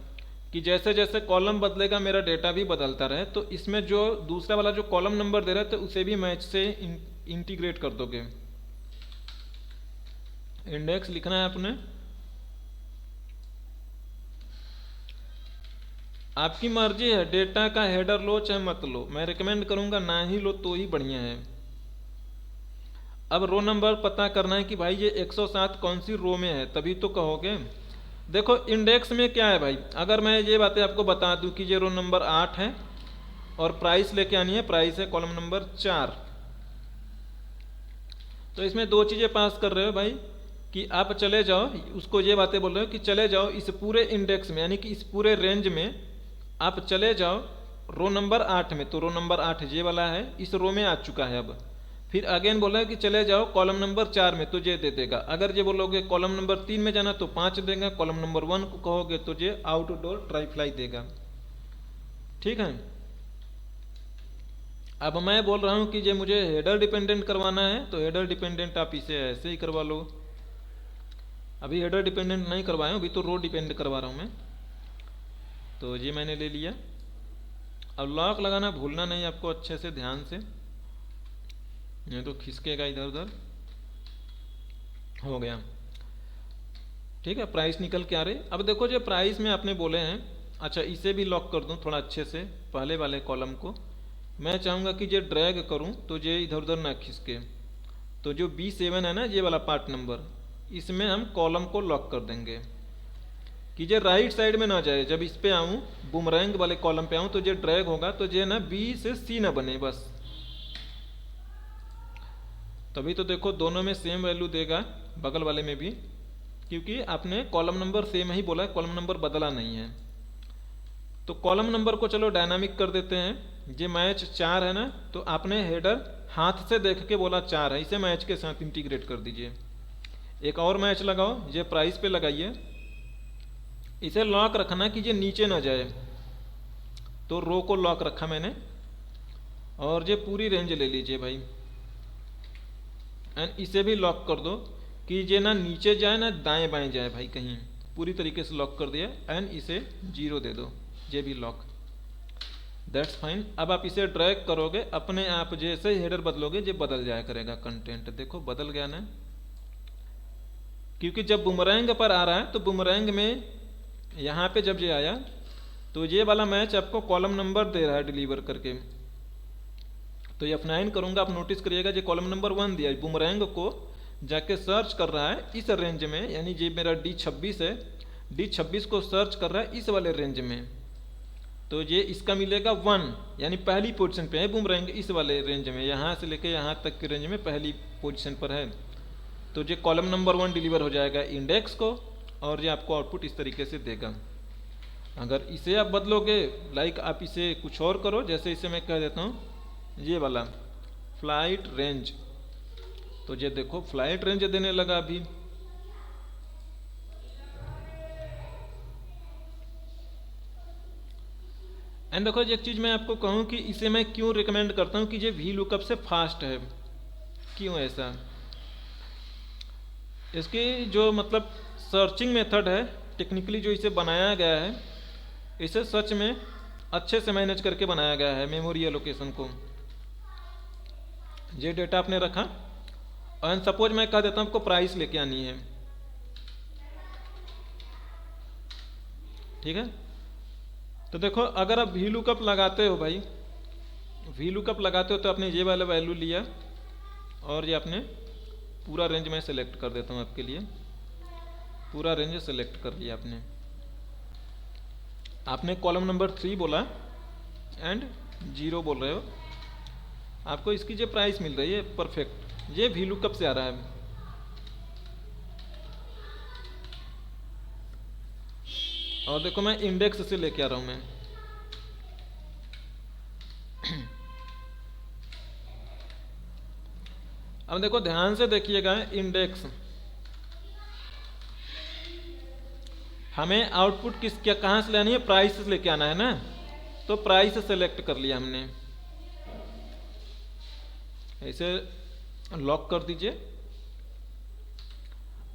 कि जैसे जैसे कॉलम बदलेगा मेरा डेटा भी बदलता रहे। तो इसमें जो दूसरा वाला जो कॉलम नंबर दे रहे थे उसे भी मैच से इंटीग्रेट कर दोगे। इंडेक्स लिखना है आपने, आपकी मर्जी है, डेटा का हेडर लो चाहे मत लो। मैं रिकमेंड करूंगा ना ही लो तो ही बढ़िया है। अब रो नंबर पता करना है कि भाई ये 107 कौन सी रो में है, तभी तो कहोगे। देखो इंडेक्स में क्या है भाई, अगर मैं ये बातें आपको बता दूं कि ये रो नंबर 8 है और प्राइस लेके आनी है, प्राइस है कॉलम नंबर 4, तो इसमें 2 चीज़ें पास कर रहे हो भाई, कि आप चले जाओ, उसको ये बातें बोल रहे हो कि चले जाओ इस पूरे इंडेक्स में, यानी कि इस पूरे रेंज में आप चले जाओ रो नंबर 8 में। तो रो नंबर 8 ये वाला है, इस रो में आ चुका है। अब फिर अगेन बोला है कि चले जाओ कॉलम नंबर 4 में, तो ये दे देगा। अगर ये बोलोगे कॉलम नंबर 3 में जाना तो 5 देगा। कॉलम नंबर 1 को कहोगे तो ये आउटडोर ट्राई फ्लाई देगा। ठीक है, अब मैं बोल रहा हूं कि ये मुझे हेडर डिपेंडेंट करवाना है, तो हेडर डिपेंडेंट आप इसे ऐसे ही करवा लो। अभी हेडर डिपेंडेंट नहीं करवाया हूँ, अभी तो रो डिपेंड करवा रहा हूँ मैं। तो ये मैंने ले लिया। अब लॉक लगाना भूलना नहीं आपको, अच्छे से ध्यान से, नहीं तो खिसकेगा इधर उधर। हो गया, ठीक है। प्राइस निकल के आ रही। अब देखो जो प्राइस में आपने बोले हैं, अच्छा इसे भी लॉक कर दूं थोड़ा अच्छे से, पहले वाले कॉलम को मैं चाहूँगा कि ये ड्रैग करूं तो ये इधर उधर ना खिसके। तो जो B7 है ना, ये वाला पार्ट नंबर, इसमें हम कॉलम को लॉक कर देंगे कि ये राइट साइड में ना जाए। जब इस पे आऊँ, बुमरैंग वाले कॉलम पे आऊँ, तो ये ड्रैग होगा तो ये ना B से C ना बने बस। तभी तो देखो दोनों में सेम वैल्यू देगा, बगल वाले में भी, क्योंकि आपने कॉलम नंबर सेम ही बोला है, कॉलम नंबर बदला नहीं है। तो कॉलम नंबर को चलो डायनामिक कर देते हैं। ये मैच 4 है ना, तो आपने हेडर हाथ से देख के बोला 4 है, इसे मैच के साथ इंटीग्रेट कर दीजिए। एक और मैच लगाओ, ये प्राइस पे लगाइए, इसे लॉक रखना कि ये नीचे ना जाए। तो रो को लॉक रखा मैंने, और ये पूरी रेंज ले लीजिए भाई, एंड इसे भी लॉक कर दो कि ये ना नीचे जाए ना दाएं बाएं जाए भाई कहीं, पूरी तरीके से लॉक कर दिया। एंड इसे 0 दे दो, ये भी लॉक, दैट्स फाइन। अब आप इसे ड्रैग करोगे, अपने आप जैसे ही हेडर बदलोगे ये बदल जाया करेगा कंटेंट। देखो बदल गया ना, क्योंकि जब बुमरैंग पर आ रहा है तो बुमरैंग में यहाँ पे जब ये आया तो ये वाला मैच आपको कॉलम नंबर दे रहा है डिलीवर करके। तो ये F9 करूँगा, आप नोटिस करिएगा ये कॉलम नंबर 1 दिया है, बुमरैंग को जाके सर्च कर रहा है इस रेंज में, यानी ये मेरा D26 है, D26 को सर्च कर रहा है इस वाले रेंज में। तो ये इसका मिलेगा 1, यानी पहली पोजीशन पे है बुमरैंग इस वाले रेंज में, यहाँ से लेके यहाँ तक की रेंज में पहली पोजीशन पर है। तो ये कॉलम नंबर 1 डिलीवर हो जाएगा इंडेक्स को, और ये आपको आउटपुट इस तरीके से देगा। अगर इसे आप बदलोगे, लाइक आप इसे कुछ और करो, जैसे इसे मैं कह देता हूँ ये वाला फ्लाइट रेंज, तो ये देखो फ्लाइट रेंज देने लगा अभी। एंड देखो एक चीज़ मैं आपको कहूँ कि इसे मैं क्यों रिकमेंड करता हूँ कि ये वी लुकअप से फास्ट है। क्यों ऐसा? इसकी जो मतलब सर्चिंग मेथड है, टेक्निकली जो इसे बनाया गया है, इसे सच में अच्छे से मैनेज करके बनाया गया है मेमोरी एलोकेशन को। ये डेटा आपने रखा, और सपोज मैं कह देता हूँ आपको प्राइस लेके आनी है, ठीक है। तो देखो अगर आप वी लुकअप लगाते हो भाई, वी लुकअप लगाते हो तो आपने ये वाला वैल्यू लिया, और ये आपने पूरा रेंज में सेलेक्ट कर देता हूँ आपके लिए, पूरा रेंज सेलेक्ट कर लिया आपने। आपने कॉलम नंबर 3 बोला एंड 0 बोल रहे हो, आपको इसकी जो प्राइस मिल रही है परफेक्ट, ये वी लुकअप से आ रहा है। और देखो मैं इंडेक्स से लेके आ रहा हूं मैं, अब देखो ध्यान से देखिएगा, इंडेक्स हमें आउटपुट किस क्या कहाँ से लेनी है, प्राइस से लेके आना है ना। तो प्राइस सेलेक्ट कर लिया हमने, ऐसे लॉक कर दीजिए।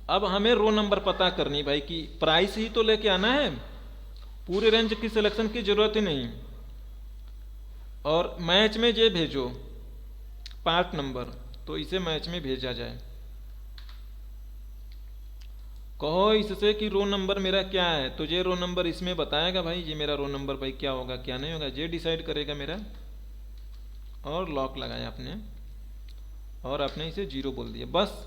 अब हमें रो नंबर पता करनी भाई कि प्राइस ही तो लेके आना है, पूरे रेंज की सिलेक्शन की जरूरत ही नहीं। और मैच में ये भेजो पार्ट नंबर, तो इसे मैच में भेजा जाए। कहो इससे कि रो नंबर मेरा क्या है, तो ये रो नंबर इसमें बताएगा भाई, ये मेरा रो नंबर भाई क्या होगा क्या नहीं होगा, ये डिसाइड करेगा मेरा। और लॉक लगाया आपने, और आपने इसे 0 बोल दिया बस।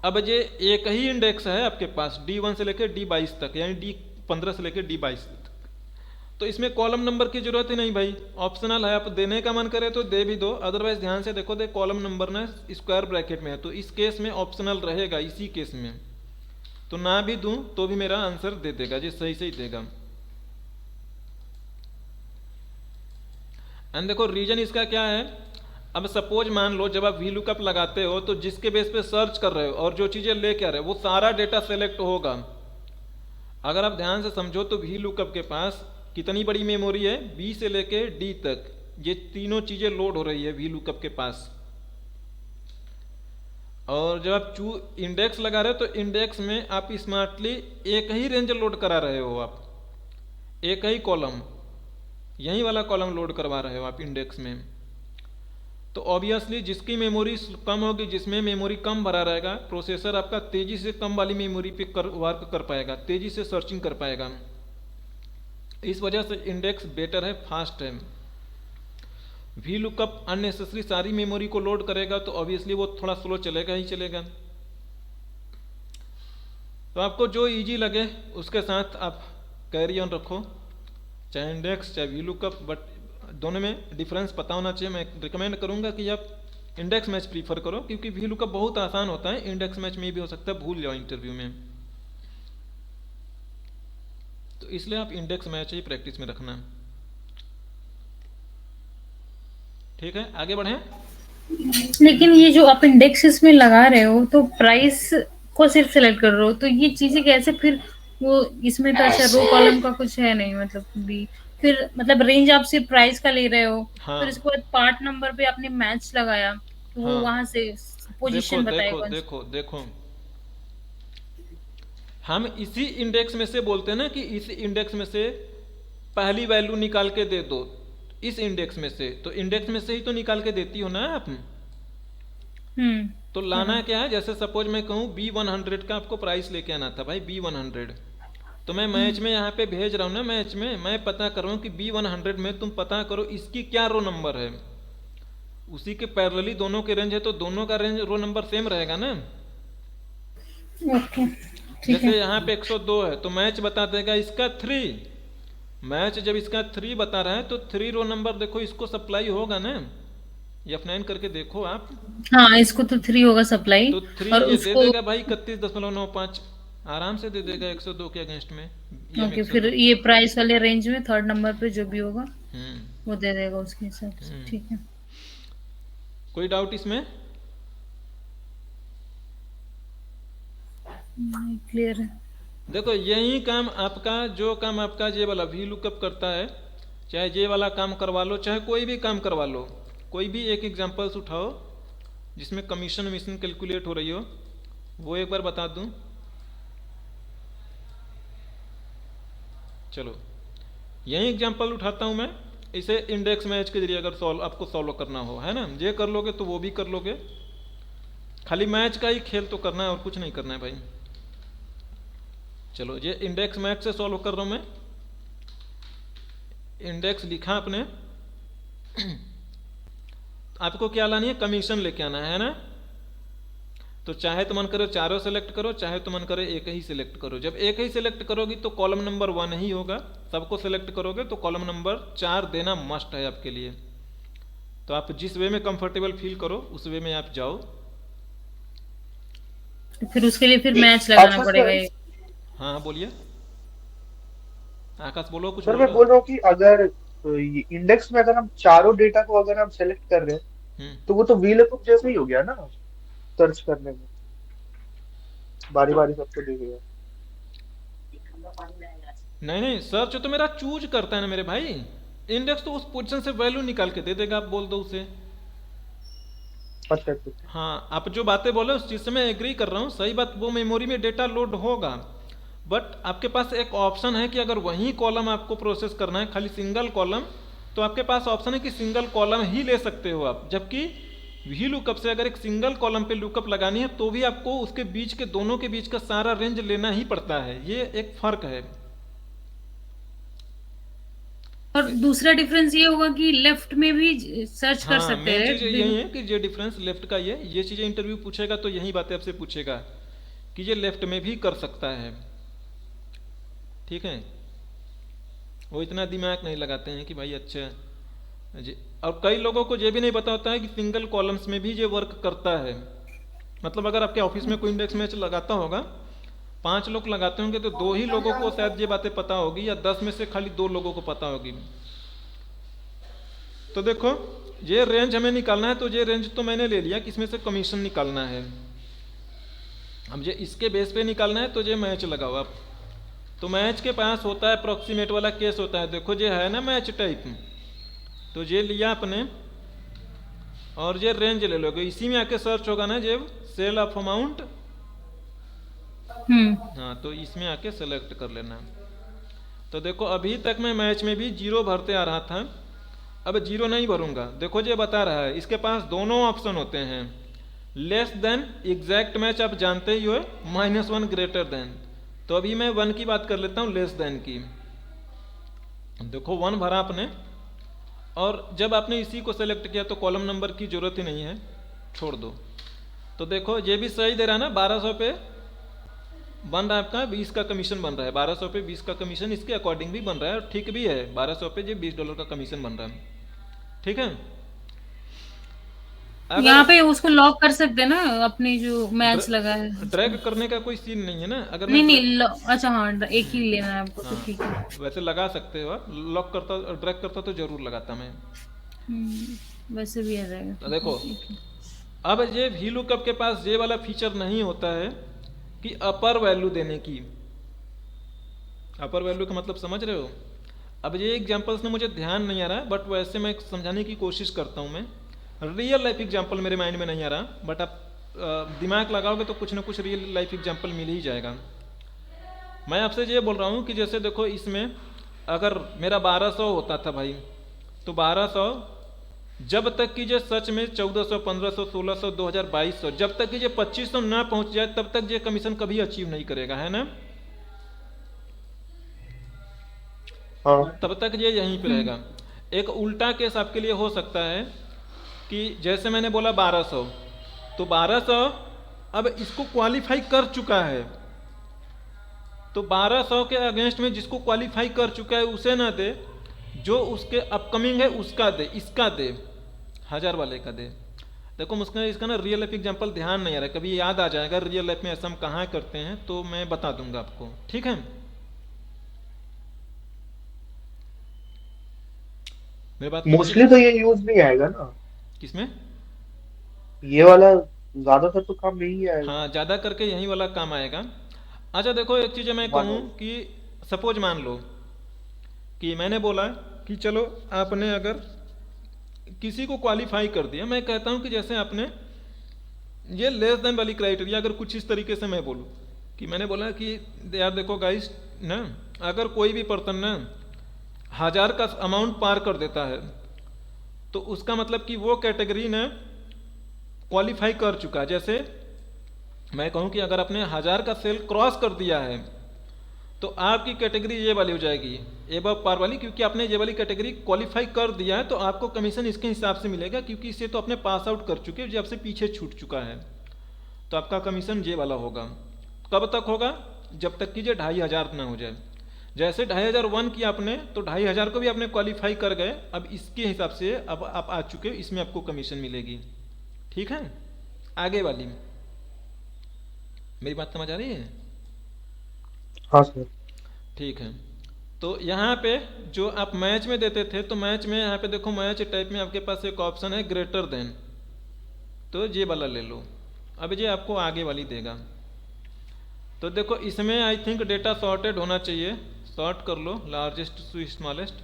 अब ये एक ही इंडेक्स है आपके पास, D1 से लेकर D22 तक, यानी D15 से लेकर D22 तक। तो इसमें कॉलम नंबर की जरूरत ही नहीं भाई, ऑप्शनल है, आप देने का मन करे तो दे भी दो, अदरवाइज ध्यान से देखो, कॉलम नंबर ना स्क्वायर ब्रैकेट में है, तो इस केस में ऑप्शनल रहेगा। इसी केस में तो ना भी दूं तो भी मेरा आंसर दे देगा, जी सही से ही देगा। एंड देखो रीजन इसका क्या है, अब सपोज मान लो जब आप वी लुकअप लगाते हो तो जिसके बेस पे सर्च कर रहे हो और जो चीज़ें लेके आ रहे हो वो सारा डेटा सेलेक्ट होगा। अगर आप ध्यान से समझो तो वी लुकअप के पास कितनी बड़ी मेमोरी है, B से लेके D तक, ये तीनों चीज़ें लोड हो रही है वी लुकअप के पास। और जब आप इंडेक्स लगा रहे हो तो इंडेक्स में आप स्मार्टली एक ही रेंज लोड करा रहे हो, आप एक ही कॉलम, यही वाला कॉलम लोड करवा रहे हो आप इंडेक्स में। तो ऑब्वियसली जिसकी मेमोरी कम होगी, जिसमें मेमोरी कम भरा रहेगा, प्रोसेसर आपका तेज़ी से कम वाली मेमोरी पे वर्क कर पाएगा, तेज़ी से सर्चिंग कर पाएगा। इस वजह से इंडेक्स बेटर है, फास्ट है। वी लुकअप अननेसेसरी सारी मेमोरी को लोड करेगा तो ऑब्वियसली वो थोड़ा स्लो चलेगा ही चलेगा। तो आपको जो इजी लगे उसके साथ आप कैरी ऑन रखो, चाहे इंडेक्स चाहे वी लुकअप, बट दोनों में डिफरेंस पता होना चाहिए। मैं रिकमेंड करूंगा कि आप इंडेक्स मैच प्रीफर करो, क्योंकि वी लुकअप बहुत आसान होता है, इंडेक्स मैच में भी हो सकता है भूल जाओ इंटरव्यू में, तो इसलिए आप इंडेक्स मैच ही प्रैक्टिस में रखना। ठीक है, आगे बढ़ें। लेकिन ये जो आप इंडेक्स इसमें लगा रहे हो तो प्राइस को सिर्फ सेलेक्ट कर रहे हो, तो ये चीजें कैसे फिर वो इसमें तो अच्छा रो कॉलम का कुछ है नहीं, मतलब भी फिर मतलब रेंज आप सिर्फ प्राइस का ले रहे हो। हाँ फिर इसके बाद पार्ट नंबर पे आपने मैच लगाया तो वो हाँ, वहां से देखो पोजीशन देखो बताएगा। देखो देखो, हम इसी इंडेक्स में से बोलते हैं ना कि इस इंडेक्स में से पहली वैल्यू निकाल के दे दो, इस इंडेक्स में से, तो इंडेक्स में से ही तो निकाल के देती हो ना आप। तो लाना क्या है, जैसे सपोज मैं कहूँ B100 का आपको प्राइस लेके आना था भाई, B100, तो मैं मैच में यहाँ पे भेज रहा हूँ ना, मैच में मैं पता कर रहा हूँ कि B100 में तुम पता करो इसकी क्या रो नंबर है, उसी के पैरेलली दोनों के रेंज है, तो दोनों का रेंज रो नंबर सेम रहेगा ना। ओके, ठीक जैसे है। यहाँ पे 102 है तो मैच बता देगा इसका 3, मैच जब इसका 3 बता रहा है तो 3 रो नंबर देखो इसको सप्लाई होगा ना, F9 करके देखो आप। हाँ, इसको तो 3 होगा सप्लाई, तो 3 और ये दे उसको देगा भाई 31.95 आराम से दे देगा 102 के अगेंस्ट में। ओके, फिर ये प्राइस वाले रेंज में थर्ड नंबर पे जो भी होगा हम्म वो दे देगा उसके हिसाब से। ठीक है, कोई डाउट इसमें? क्लियर है। देखो यही काम आपका, जो काम आपका ये वाला वी लुकअप करता है, चाहे ये वाला काम करवा लो चाहे कोई भी काम करवा लो, कोई भी एक एग्जांपल्स उठाओ जिसमें कमीशन मिशन कैलकुलेट हो रही हो, वो एक बार बता दूं। चलो यही एग्जांपल उठाता हूं मैं, इसे इंडेक्स मैच के जरिए अगर आपको सॉल्व करना हो, है ना, ये कर लोगे तो वो भी कर लोगे, खाली मैच का ही खेल तो करना है और कुछ नहीं करना है भाई। चलो ये इंडेक्स मैच से सॉल्व कर रहा हूं मैं, इंडेक्स लिखा आपने, आपको क्या लानी है, कमीशन लेके आना है ना। तो चाहे तो मन करो चारों सेलेक्ट करो, चाहे तो मन करे एक ही सिलेक्ट करो। जब एक ही सिलेक्ट करोगी तो कॉलम नंबर 1 ही होगा, सबको सिलेक्ट करोगे तो कॉलम नंबर 4 देना मस्ट है आपके लिए। तो आप जिस वे में कंफर्टेबल फील करो उस वे में आप जाओ। फिर उसके लिए फिर मैच लगाना पड़ेगा। हाँ बोलिए आकाश, बोलो कुछ। सर मैं बोल रहा हूँ कि अगर इंडेक्स में अगर हम चारों डेटा को अगर हम सेलेक्ट कर रहे हैं तो वो तो VLOOKUP जैसा ही हो गया ना, सर्च करने में बारी बारी सबको देखेगा। नहीं नहीं, सर्च तो मेरा चूज करता है ना मेरे भाई, इंडेक्स तो उस पोजीशन से वैल्यू निकाल के दे देगा, आप बोल दो उसे। अच्छा। हाँ, आप जो बातें बोले उस चीज से मैं एग्री कर रहा हूँ, सही बात, वो मेमोरी में डेटा लोड होगा, बट आपके पास एक ऑप्शन है कि अगर वही कॉलम आपको प्रोसेस करना है, खाली सिंगल कॉलम, तो आपके पास ऑप्शन है कि सिंगल कॉलम ही ले सकते हो आप। जबकि वी लुकअप से अगर एक सिंगल कॉलम पे लुकअप लगानी है तो भी आपको उसके बीच के, दोनों के बीच का सारा रेंज लेना ही पड़ता है, ये एक फर्क है। और दूसरा डिफरेंस ये होगा कि लेफ्ट में भी सर्च कर सकते हैं। मेन चीज यही है कि ये डिफरेंस लेफ्ट का, ये चीजें इंटरव्यू पूछेगा तो यही बातें आपसे पूछेगा कि ये लेफ्ट में भी कर सकता है। ठीक है, वो इतना दिमाग नहीं लगाते हैं कि भाई अच्छा जी। और कई लोगों को ये भी नहीं पता होता है कि सिंगल कॉलम्स में भी ये वर्क करता है। मतलब अगर आपके ऑफिस में कोई इंडेक्स मैच लगाता होगा, 5 लोग लगाते होंगे तो 2 ही लोगों को शायद ये बातें पता होगी, या 10 में से खाली 2 लोगों को पता होगी। तो देखो ये रेंज हमें निकालना है, तो ये रेंज तो मैंने ले लिया कि इसमें से कमीशन निकालना है। अब ये इसके बेस पे निकालना है तो ये मैच लगाओ आप। तो मैच के पास होता है अप्रोक्सीमेट वाला केस होता है, देखो ये है ना मैच टाइप, तो ये लिया आपने, और ये रेंज ले लोगे, इसी में आके सर्च होगा ना जब सेल ऑफ अमाउंट, हाँ तो इसमें आके सेलेक्ट कर लेना। तो देखो अभी तक मैं मैच में भी 0 भरते आ रहा था, अब 0 नहीं भरूंगा। देखो ये बता रहा है, इसके पास दोनों ऑप्शन होते हैं, लेस देन एग्जैक्ट मैच आप जानते ही हो, -1 ग्रेटर देन। तो अभी मैं 1 की बात कर लेता हूँ, लेस देन की। देखो 1 भरा आपने, और जब आपने इसी को सेलेक्ट किया तो कॉलम नंबर की जरूरत ही नहीं है, छोड़ दो। तो देखो ये भी सही दे रहा है ना, 1200 पे बन रहा है आपका, 20 का कमीशन बन रहा है, 1200 पे 20 का कमीशन इसके अकॉर्डिंग भी बन रहा है, और ठीक भी है, 1200 पे ये $20 का कमीशन बन रहा है, ठीक है। यहाँ पे उसको लॉक कर सकते हैं ना, अपनी जो मैच लगा है। ड्रैग करने का कोई सीन नहीं है ना, अगर नहीं मैं नहीं अच्छा हाँ, एक ही लेना है आपको, तो ठीक है। वैसे लगा सकते हो आप, लॉक करता ड्रैग करता तो जरूर लगाता मैं। वैसे भी आ जाएगा। तो देखो अब ये VLOOKUP के पास ये वाला फीचर नहीं होता है कि अपर वैल्यू देने की। अपर वैल्यू का मतलब समझ रहे हो? अब ये एग्जांपल्स में मुझे ध्यान नहीं आ रहा, बट वैसे मैं समझाने की कोशिश करता हूँ। मैं रियल लाइफ एग्जांपल मेरे माइंड में नहीं आ रहा, बट आप दिमाग लगाओगे तो कुछ ना कुछ रियल लाइफ एग्जांपल मिल ही जाएगा। मैं आपसे ये बोल रहा हूँ कि जैसे देखो इसमें अगर मेरा 1200 होता था भाई, तो 1200 जब तक कि जो सच में 1400, 1500, 1600, 2000, 2200, जब तक कि जो 2500 ना पहुंच जाए तब तक ये कमीशन कभी अचीव नहीं करेगा, है ना? हाँ। तब तक ये यहीं पे रहेगा। एक उल्टा केस आपके लिए हो सकता है कि जैसे मैंने बोला 1200, तो 1200 अब इसको क्वालिफाई कर चुका है, तो 1200 के अगेंस्ट में जिसको क्वालिफाई कर चुका है उसे ना दे, जो उसके अपकमिंग है उसका दे, इसका दे, 1000 वाले का दे। देखो मुझको इसका ना रियल लाइफ एग्जांपल ध्यान नहीं आ रहा है, कभी याद आ जाएगा रियल लाइफ में ऐसा हम कहाँ करते हैं तो मैं बता दूंगा आपको, ठीक है? मेरी बात मोस्टली तो ये यूज नहीं आएगा ना, किसमें? ये वाला ज्यादातर तो काम नहीं आएगा। हाँ, ज्यादा करके यही वाला काम आएगा। अच्छा देखो एक चीज मैं कहूँ कि सपोज मान लो कि मैंने बोला कि चलो आपने अगर किसी को क्वालिफाई कर दिया, मैं कहता हूं कि जैसे आपने ये लेस देन वाली क्राइटेरिया, अगर कुछ इस तरीके से मैं बोलूं कि मैंने बोला कि यार देखो गाइस ना, अगर कोई भी पर्सन ना 1000 का अमाउंट पार कर देता है तो उसका मतलब कि वो कैटेगरी ने क्वालिफाई कर चुका है। जैसे मैं कहूं कि अगर आपने 1000 का सेल क्रॉस कर दिया है तो आपकी कैटेगरी ये वाली हो जाएगी, एबव पार वाली, क्योंकि आपने ये वाली कैटेगरी क्वालिफाई कर दिया है, तो आपको कमीशन इसके हिसाब से मिलेगा, क्योंकि इसे तो आपने पास आउट कर चुके हो, जो आपसे पीछे छूट चुका है, तो आपका कमीशन ये वाला होगा। कब तक होगा? जब तक कि ये 2500 ना हो जाए। जैसे 2501 किया आपने, तो 2500 को भी आपने क्वालिफाई कर गए, अब इसके हिसाब से अब आप आ चुके हो, इसमें आपको कमीशन मिलेगी, ठीक है? आगे वाली मेरी बात समझ आ रही है? हाँ सर। ठीक है। तो यहाँ पे जो आप मैच में देते थे, तो मैच में यहाँ पे देखो मैच टाइप में आपके पास एक ऑप्शन है ग्रेटर देन, तो ये वाला ले लो। अब ये आपको आगे वाली देगा। तो देखो इसमें आई थिंक डेटा सॉर्टेड होना चाहिए, सॉर्ट कर लो लार्जेस्ट टू स्मॉलेस्ट।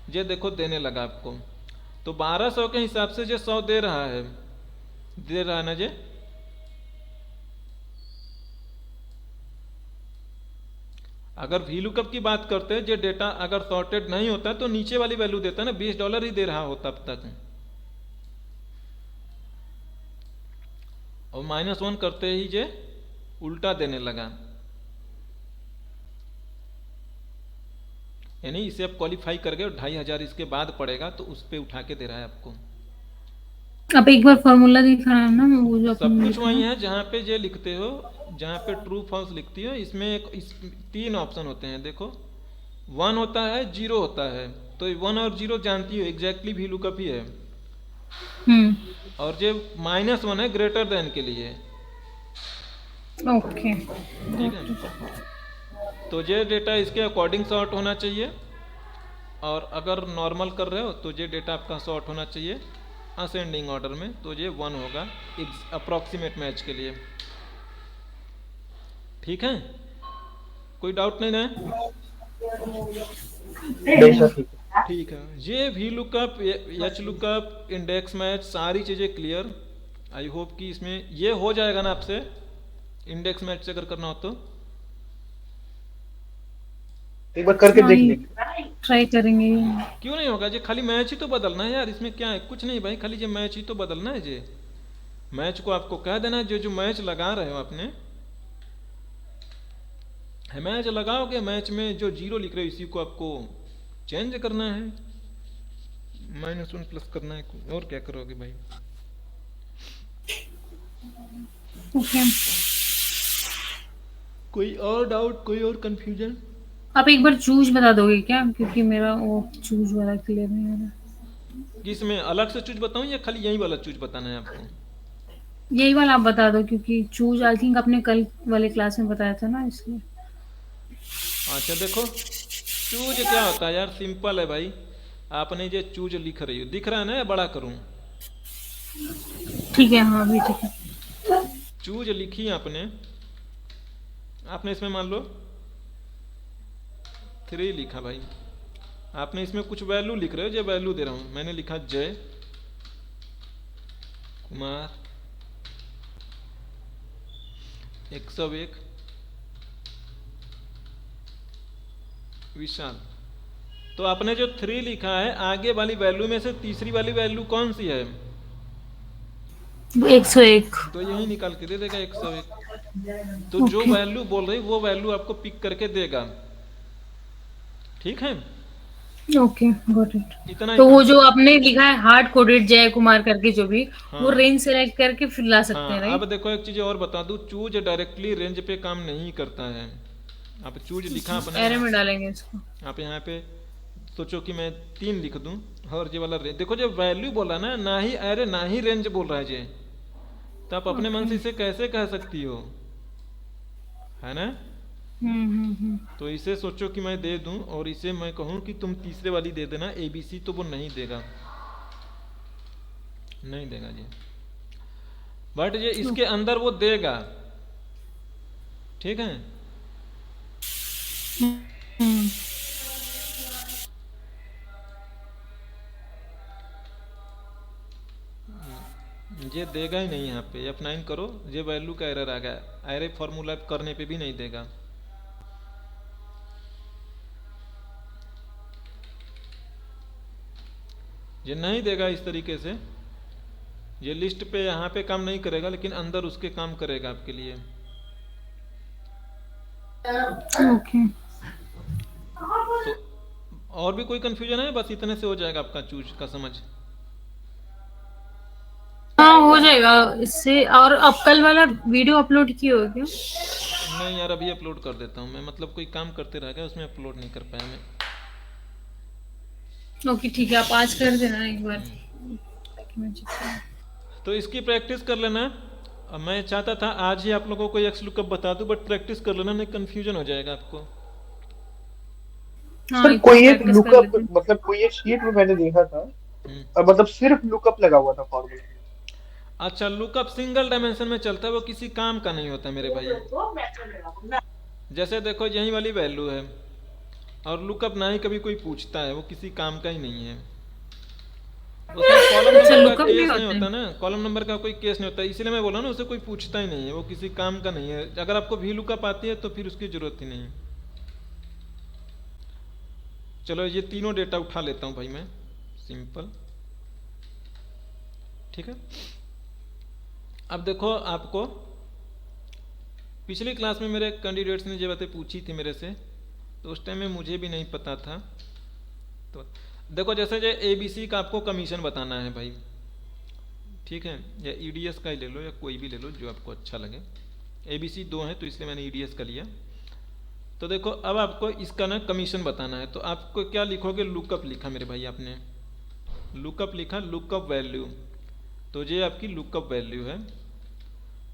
ये देखो देने लगा आपको, तो 1200 के हिसाब से ये 100 दे रहा है ना ये। अगर VLOOKUP की बात करते हैं, जो डेटा अगर सॉर्टेड नहीं होता तो नीचे वाली वैल्यू देता ना, $20 ही दे रहा हो तब तक, और -1 करते ही जे उल्टा देने लगा, यानी इसे आप क्वालिफाई कर गए और 2500 इसके बाद पड़ेगा, तो उस पे उठा के दे रहा है आपको। आप एक बार फॉर्मूला दिखाना ना, वो जो सब कुछ वही है जहाँ पे ये लिखते हो, जहाँ पे ट्रू फॉल्स लिखती हो, इसमें एक 3 ऑप्शन होते हैं। देखो 1 होता है, 0 होता है, तो 1 और 0 जानती हो एग्जैक्टली VLOOKUP ही है, और जो -1 है ग्रेटर देन के लिए, ओके ठीक है? तो ये डेटा इसके अकॉर्डिंग सॉर्ट होना चाहिए, और अगर नॉर्मल कर रहे हो तो ये डेटा आपका सॉर्ट होना चाहिए असेंडिंग ऑर्डर में, तो ये 1 होगा अप्रॉक्सीमेट मैच के लिए, ठीक है? कोई डाउट नहीं ना? नहीं सर, ठीक है। ठीक है, ये V lookup, H lookup, index match, सारी चीज़ें क्लियर। आई होप कि इसमें ये हो जाएगा ना आपसे, इंडेक्स मैच से अगर करना हो तो। एक बार करके हाँ देख ये लेंगे। ट्राई करेंगे। क्यों नहीं होगा जी, खाली मैच ही तो बदलना है यार, इसमें क्या है, कुछ नहीं भाई, खाली ये मैच ही तो बदलना है। जी मैच को आपको कह देना है, जो जो मैच लगा रहे हो आपने, मैच लगाओगे, मैच में जो जीरो लिख रहे हो इसी को आपको चेंज करना है, -1 प्लस करना है, और क्या करोगे भाई। ओके, कोई और डाउट, कोई और कंफ्यूजन? आप एक बार चूज बता दोगे क्या, क्योंकि मेरा वो चूज वाला क्लियर नहीं हो रहा। किसमें अलग से चूज बताऊं या खाली यही वाला चूज बताना है आपको? यही वाला आप बता दो, क्योंकि चूज आई थिंक आपने कल वाले क्लास में बताया था ना, इसलिए। अच्छा देखो, चूज क्या होता है यार, सिंपल है भाई। आपने जो चूज लिख रही हो, दिख रहा है ना, या बड़ा करूं? ठीक है, हाँ अभी ठीक है। चूज लिखी आपने, आपने इसमें मान लो 3 लिखा भाई, आपने इसमें कुछ वैल्यू लिख रहे हो, जो वैल्यू दे रहा हूं, मैंने लिखा जय कुमार 101 विशाल। तो आपने जो 3 लिखा है, आगे वाली वैल्यू में से तीसरी वाली वैल्यू कौन सी है? 101। तो यही निकाल के दे देगा 101। तो जो ओके वैल्यू बोल रही वो वैल्यू आपको पिक करके देगा, ठीक है। Okay, got it. इतना ही तो वो काम। जो आपने लिखा है हार्ड कोडेड जय कुमार करके, जो भी वो हाँ रेंज सेलेक्ट करके फिर ला सकते हैं, हाँ, अब राइट? देखो एक चीज और बता दूं, चूज डायरेक्टली रेंज पे काम नहीं करता है। आप चूज लिखा अपने, एरे में डालेंगे इसको। आप यहाँ पे सोचो कि मैं 3 लिख दूं, और ये वाला रेंज देखो, जो वैल्यू बोला ना ही एरे ना ही रेंज बोल रहा है जे, तो आप अपने मन ओके। से इसे कैसे कह सकती हो, है ना। हम्म। तो इसे सोचो कि मैं दे दूं, और इसे मैं कहूं कि तुम तीसरे वाली दे देना ABC, तो वो नहीं देगा, नहीं देगा जी। बट ये इसके अंदर वो देगा, ठीक है। हम्म। ये देगा ही नहीं, यहाँ पे F9 करो, ये वैल्यू का एरर आ गया, एरे फॉर्मूला करने पे भी नहीं देगा। ये नहीं देगा इस तरीके से, ये लिस्ट पे यहाँ पे काम नहीं करेगा, लेकिन अंदर उसके काम करेगा आपके लिए। ओके। तो और भी कोई कंफ्यूजन है? बस इतने से हो जाएगा आपका चूज का समझ। हाँ हो जाएगा इससे। और अब कल वाला वीडियो अपलोड किए हो क्या? नहीं यार, अभी अपलोड कर देता हूँ मैं, मतलब कोई काम करते रह गया, उसमें अपलोड नहीं कर पाया मैं। ओके ठीक है, आप आज कर देना एक बार ताकि मैं चेक करूं। तो इसकी प्रैक्टिस कर लेना। अब मैं चाहता था आज ही आप लोगों को एक्स लुकअप बता दूं, बट प्रैक्टिस कर लेना, नहीं कंफ्यूजन हो जाएगा आपको। हाँ सर एक बार कोई एक प्रैक्टिस कर लुकअप, लेते हैं। मतलब कोई एक शीट में मैंने देखा था, हम्म। मतलब सिर्फ लुकअप लगा हुआ था फॉर्मूला अच्छा, लुकअप सिंगल डायमेंशन में चलता है, वो किसी काम का नहीं होता मेरे भाई। जैसे देखो यही वाली वैल्यू है, और लुकअप ना ही कभी कोई पूछता है, वो किसी काम का ही नहीं है। उसमें कॉलम अच्छा नंबर का लुकअप नहीं केस नहीं होते होता हैं। ना, कॉलम नंबर का कोई केस नहीं होता, इसलिए मैं बोला ना, उसे कोई पूछता ही नहीं है, वो किसी काम का नहीं है। अगर आपको वी लुकअप आती है तो फिर उसकी जरूरत ही नहीं है। चलो ये तीनों डेटा उठा लेता हूं भाई मैं, सिंपल, ठीक है। अब देखो, आपको पिछली क्लास में मेरे कैंडिडेट्स ने जो बातें पूछी थी मेरे से, तो उस टाइम में मुझे भी नहीं पता था। तो देखो, जैसे जो ABC का आपको कमीशन बताना है भाई, ठीक है, या EDS का ही ले लो, या कोई भी ले लो जो आपको अच्छा लगे। ABC 2 है तो इसलिए मैंने EDS का लिया। तो देखो, अब आपको इसका ना कमीशन बताना है, तो आपको क्या लिखोगे, लुकअप लिखा मेरे भाई आपने, लुकअप लिखा, लुकअप वैल्यू। तो ये आपकी लुकअप वैल्यू है।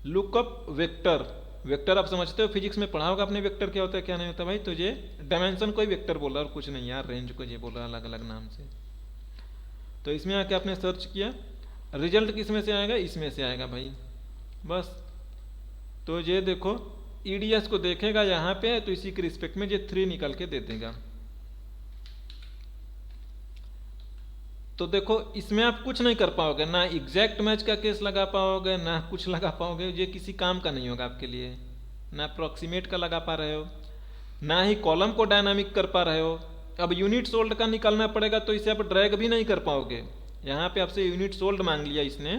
लुकअप वेक्टर, वेक्टर आप समझते हो, फिजिक्स में पढ़ा होगा आपने, वेक्टर क्या होता है क्या नहीं होता भाई। तो ये डायमेंशन कोई वेक्टर बोला, और कुछ नहीं यार, रेंज को ये बोला अलग अलग नाम से। तो इसमें आके आपने सर्च किया, रिजल्ट किस में से आएगा, इसमें से आएगा भाई, बस। तो ये देखो, EDS को देखेगा यहाँ पे, तो इसी के रिस्पेक्ट में ये 3 निकाल के दे देगा। तो देखो इसमें आप कुछ नहीं कर पाओगे, ना एग्जैक्ट मैच का केस लगा पाओगे, ना कुछ लगा पाओगे, ये किसी काम का नहीं होगा आपके लिए। ना अप्रॉक्सीमेट का लगा पा रहे हो, ना ही कॉलम को डायनामिक कर पा रहे हो। अब यूनिट सोल्ड का निकालना पड़ेगा तो इसे आप ड्रैग भी नहीं कर पाओगे। यहाँ पे आपसे यूनिट सोल्ड मांग लिया इसने,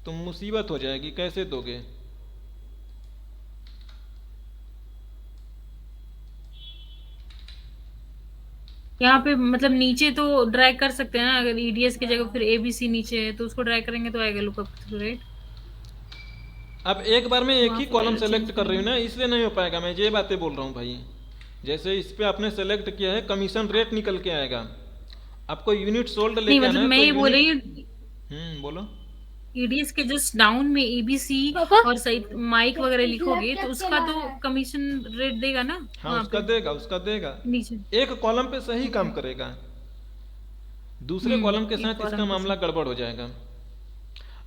तो मुसीबत हो जाएगी, कैसे दोगे? यहाँ पे मतलब नीचे तो ड्रैग कर सकते हैं ना, अगर ईडीएस की जगह फिर एबीसी नीचे है तो उसको ड्रैग करेंगे तो आएगा लुकअप थ्रू, राइट? अब एक बार में एक वहाँ ही पे कॉलम चेंज सेलेक्ट कर रही हूँ करेंगे। ना, इसलिए नहीं हो पाएगा। मैं ये बातें बोल रहा हूँ भाई। जैसे इस पे आपने सेलेक्ट किया है, कमीशन रेट निकल के आएगा। आपको यूनिट सोल्ड नहीं लेके आना मतलब है मैं तो ये बोल यूनिट। रही हूँ बोलो। ईडीएस के जस्ट डाउन में एबीसी और सही माइक वगैरह लिखोगे तो उसका तो कमीशन रेट देगा ना हाँ वहाँ उसका पे देगा, उसका देगा। नीचे। एक कॉलम पे सही काम करेगा, दूसरे कॉलम के एक साथ इसका कॉलम पे मामला गड़बड़ हो जाएगा।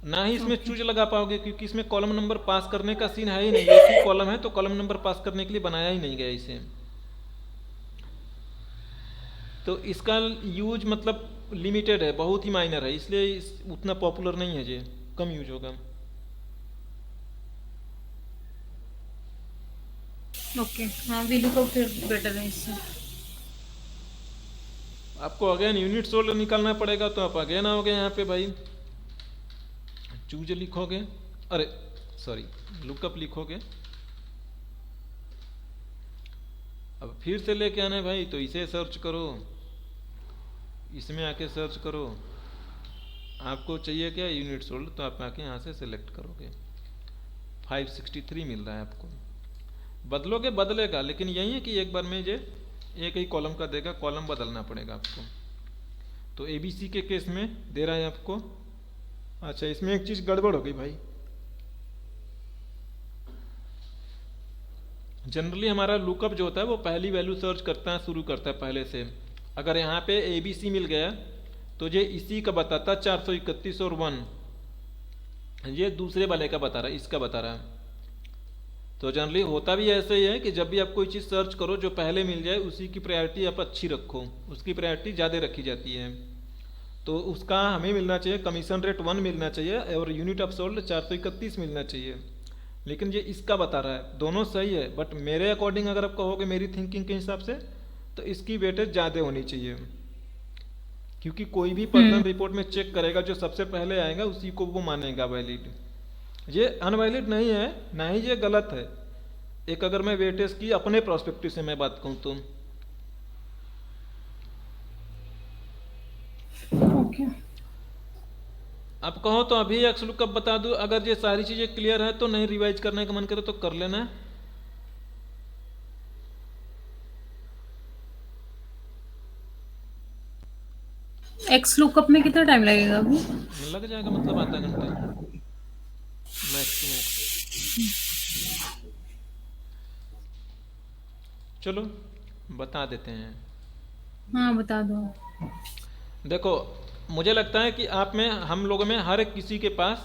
ना ही इसमें ओके। चूज लगा पाओगे, क्योंकि इसमें कॉलम नंबर पास करने का सीन है ही नहीं। एक ही कॉलम है तो कॉलम नंबर पास करने के लिए बनाया ही नहीं गया इसे। तो इसका यूज मतलब लिमिटेड है, बहुत ही माइनर है, इसलिए उतना पॉपुलर नहीं है, ये कम यूज होगा। ओके हाँ VLOOKUP फिर बेटर है इससे। आपको अगेन यूनिट सोल्ड निकालना पड़ेगा, तो आप अगेन आओगे यहाँ पे भाई, चूज लिखोगे, अरे सॉरी लुकअप लिखोगे। अब फिर से लेके आना है भाई, तो इसे सर्च करो, इसमें आके सर्च करो। आपको चाहिए क्या यूनिट सोल्ड, तो आप आके यहाँ से सेलेक्ट करोगे। 563 मिल रहा है आपको। बदलोगे बदलेगा, लेकिन यही है कि एक बार में ये एक ही कॉलम का देगा, कॉलम बदलना पड़ेगा आपको। तो एबीसी के केस में दे रहा है आपको। अच्छा इसमें एक चीज़ गड़बड़ हो गई भाई। जनरली हमारा लुकअप जो होता है वो पहली वैल्यू सर्च करता है, शुरू करता है पहले से। अगर यहाँ पे एबीसी मिल गया तो ये इसी का बताता 431 और 1, ये दूसरे वाले का बता रहा है, इसका बता रहा है। तो जनरली होता भी ऐसे ही है कि जब भी आप कोई चीज़ सर्च करो, जो पहले मिल जाए उसी की प्रायोरिटी आप अच्छी रखो, उसकी प्रायोरिटी ज़्यादा रखी जाती है। तो उसका हमें मिलना चाहिए कमीशन रेट 1 मिलना चाहिए और यूनिट ऑफ सोल्ड 431 मिलना चाहिए। लेकिन ये इसका बता रहा है, दोनों सही है, बट मेरे अकॉर्डिंग अगर आप कहोगे मेरी थिंकिंग के हिसाब से, तो इसकी वेटेज ज़्यादा होनी चाहिए। क्योंकि कोई भी पर्सन रिपोर्ट में चेक करेगा, जो सबसे पहले आएगा उसी को वो मानेगा वैलिड। ये अनवैलिड नहीं है, ना ही ये गलत है। एक अगर मैं वेटेज की अपने प्रोस्पेक्टिव से मैं बात कहूँ तो ओके अब कहो तो अभी एक्स लुकअप बता दूं। अगर ये सारी चीजें क्लियर है तो नहीं रिवाइज करने का मन करे तो कर लेना। एक्स लुकअप में कितना टाइम लगेगा अभी? लग जाएगा मतलब आधा घंटा मैक्स टू मैक्स। चलो बता देते हैं। हाँ बता दो। देखो मुझे लगता है कि आप में, हम लोगों में हर एक किसी के पास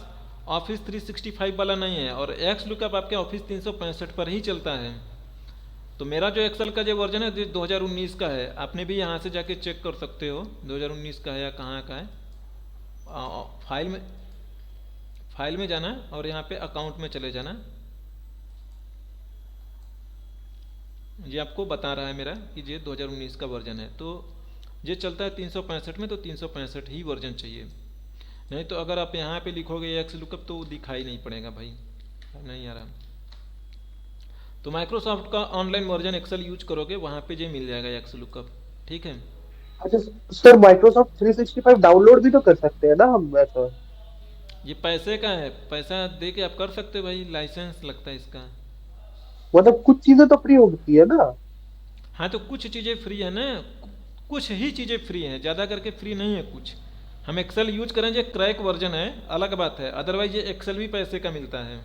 ऑफिस 365 वाला नहीं है, और एक्स लुकअप आपके ऑफिस 365 पर ही चलता है। तो मेरा जो एक्सेल का जो वर्जन है 2019 का है, आपने भी यहाँ से जाके चेक कर सकते हो 2019 का है या कहाँ का है। फाइल में जाना और यहाँ पे अकाउंट में चले जाना। ये आपको बता रहा है मेरा कि ये 2019 का वर्जन है। तो ये चलता है 365 में, तो 365 ही वर्जन चाहिए। नहीं तो अगर आप यहाँ पे लिखोगे एक्स लुकअप तो दिखाई नहीं पड़ेगा भाई, नहीं आ रहा। तो माइक्रोसॉफ्ट का ऑनलाइन वर्जन एक्सेल यूज करोगे, वहाँ पे ये मिल जाएगा एक्स लुकअप, ठीक है। अच्छा सर, माइक्रोसॉफ्ट 365 डाउनलोड भी तो कर सकते हैं ना हम ऐसा? ये पैसे का है, पैसा दे के आप कर सकते हो भाई, लाइसेंस लगता है इसका। मतलब कुछ चीजें तो फ्री होती है ना? हाँ तो कुछ चीज़ें फ्री है ना, कुछ ही चीज़ें फ्री हैं, ज़्यादा करके फ्री नहीं है कुछ। हम एक्सेल यूज करें, जो क्रैक वर्जन है अलग बात है, अदरवाइज ये एक्सेल भी पैसे का मिलता है।